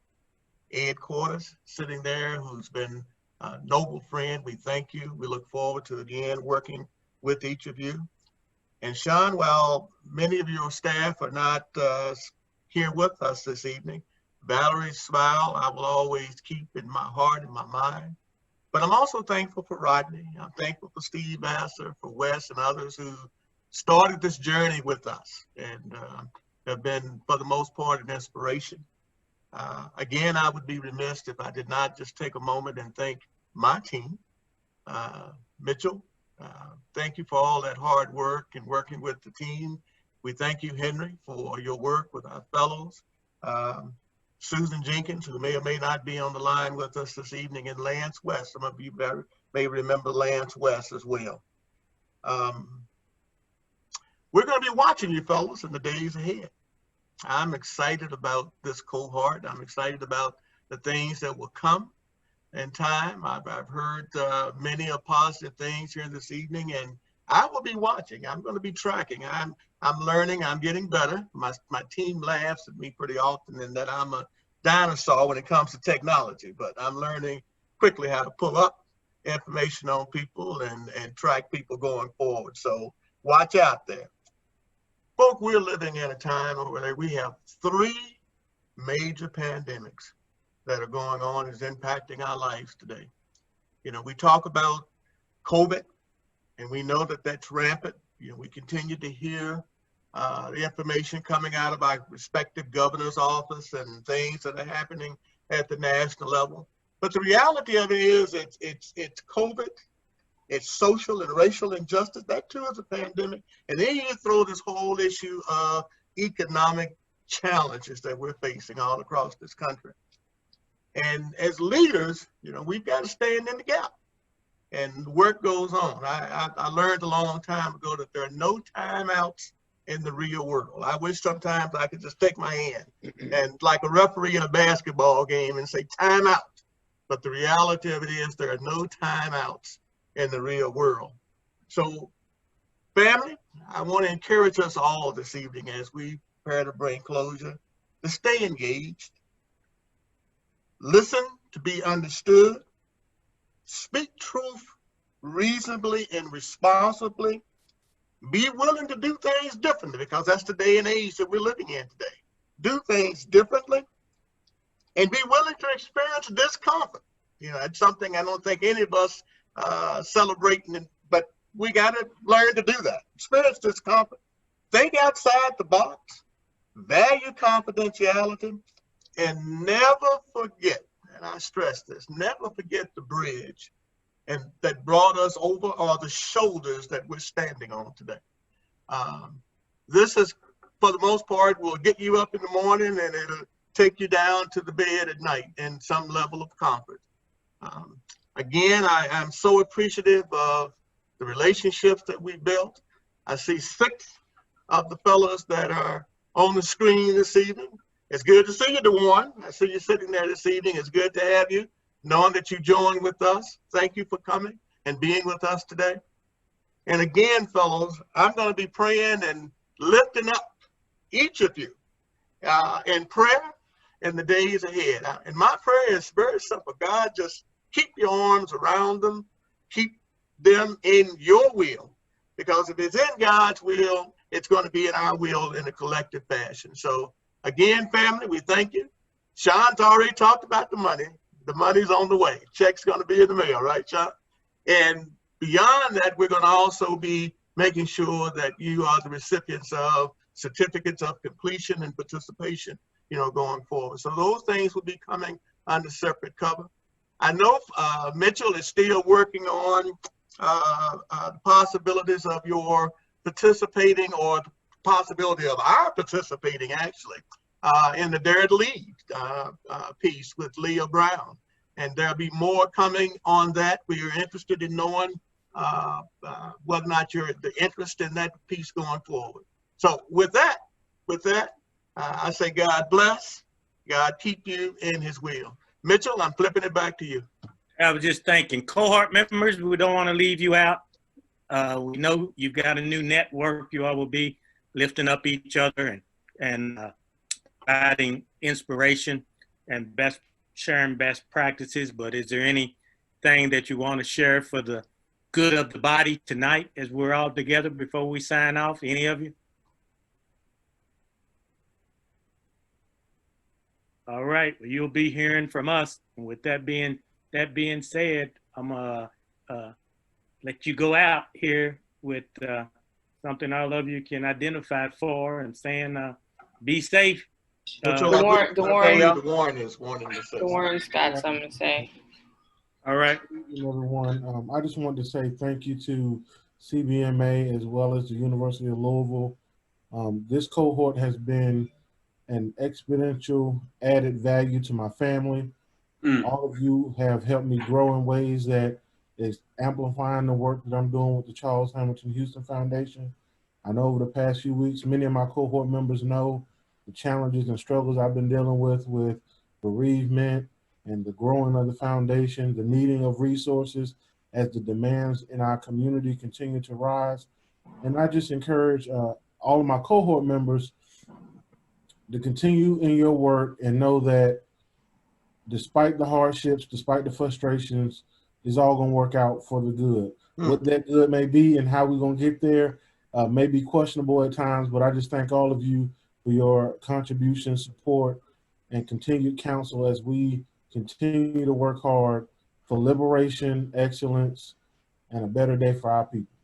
Ed Quarters sitting there, who's been a noble friend. We thank you. We look forward to again working with each of you. And Sean, while many of your staff are not here with us this evening, Valerie's smile I will always keep in my heart and my mind. But I'm also thankful for Rodney. I'm thankful for Steve Vassar, for Wes and others who started this journey with us and have been, for the most part, an inspiration. Again, I would be remiss if I did not just take a moment and thank my team. Mitchell, thank you for all that hard work and working with the team. We thank you, Henry, for your work with our fellows. Susan Jenkins, who may or may not be on the line with us this evening, and Lance West. Some of you may remember Lance West as well. We're going to be watching you fellows in the days ahead. I'm excited about this cohort. I'm excited about the things that will come in time. I've heard many positive things here this evening, and I will be watching. I'm going to be tracking. I'm learning. I'm getting better. My team laughs at me pretty often in that I'm a dinosaur when it comes to technology, but I'm learning quickly how to pull up information on people and track people going forward. So watch out there. Folks, we're living in a time where we have 3 major pandemics that are going on, is impacting our lives today. You know, we talk about COVID, and we know that that's rampant. You know, we continue to hear the information coming out of our respective governor's office and things that are happening at the national level. But the reality of it is it's COVID, it's social and racial injustice. That too is a pandemic. And then you throw this whole issue of economic challenges that we're facing all across this country. And as leaders, you know, we've got to stand in the gap. And work goes on. I learned a long time ago that there are no timeouts in the real world. I wish sometimes I could just take my hand and, like a referee in a basketball game, and say time out. But the reality of it is there are no timeouts in the real world. So family, I want to encourage us all this evening as we prepare to bring closure to stay engaged, listen to be understood, speak truth reasonably and responsibly, be willing to do things differently, because that's the day and age that we're living in today. Do things differently and be willing to experience discomfort. You know, it's something I don't think any of us celebrating, but we got to learn to do that. Experience discomfort. Think outside the box, value confidentiality, and never forget, and I stress this, never forget the bridge and that brought us over, or the shoulders that we're standing on today. This is, for the most part, will get you up in the morning, and it'll take you down to the bed at night in some level of comfort. Again, I'm so appreciative of the relationships that we built. I see 6 of the fellows that are on the screen this evening. It's good to see you, DeWarren. I see you sitting there this evening. It's good to have you, knowing that you joined with us. Thank you for coming and being with us today. And again, fellows, I'm going to be praying and lifting up each of you in prayer in the days ahead. And my prayer is very simple. God, just keep your arms around them. Keep them in your will. Because if it's in God's will, it's going to be in our will in a collective fashion. So again, family, we thank you. Sean's already talked about the money. The money's on the way. Check's going to be in the mail, right, Sean? And beyond that, we're going to also be making sure that you are the recipients of certificates of completion and participation, going forward. So those things will be coming under separate cover. I know Mitchell is still working on the possibilities of your participating, or the possibility of our participating actually in the Dare to Lead piece with Leah Brown. And there'll be more coming on that. We are interested in knowing whether or not you're the interest in that piece going forward. So with that, I say God bless, God keep you in his will. Mitchell, I'm flipping it back to you. I was just thinking, cohort members, we don't want to leave you out. We know you've got a new network. You all will be lifting up each other and providing inspiration and sharing best practices. But is there anything that you want to share for the good of the body tonight as we're all together before we sign off? Any of you? All right, well, you'll be hearing from us. And with that being said, I'm gonna let you go out here with something all of you can identify for, and saying, be safe. DeWarren's got something to say. All right. Everyone, I just wanted to say thank you to CBMA as well as the University of Louisville. This cohort has been an exponential added value to my family. All of you have helped me grow in ways that is amplifying the work that I'm doing with the Charles Hamilton Houston Foundation. I know over the past few weeks, many of my cohort members know the challenges and struggles I've been dealing with bereavement and the growing of the foundation, the needing of resources as the demands in our community continue to rise. And I just encourage all of my cohort members to continue in your work and know that despite the hardships, despite the frustrations, it's all going to work out for the good. What that good may be and how we're going to get there may be questionable at times, but I just thank all of you for your contribution, support, and continued counsel as we continue to work hard for liberation, excellence, and a better day for our people.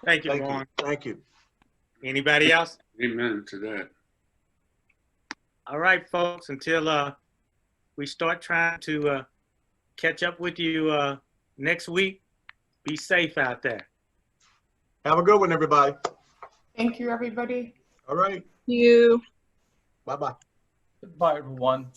Thank you, Warren. Thank you. Anybody else? Amen to that. All right, folks, until we start trying to catch up with you next week, be safe out there. Have a good one, everybody. Thank you, everybody. All right. You. Bye-bye. Goodbye, everyone.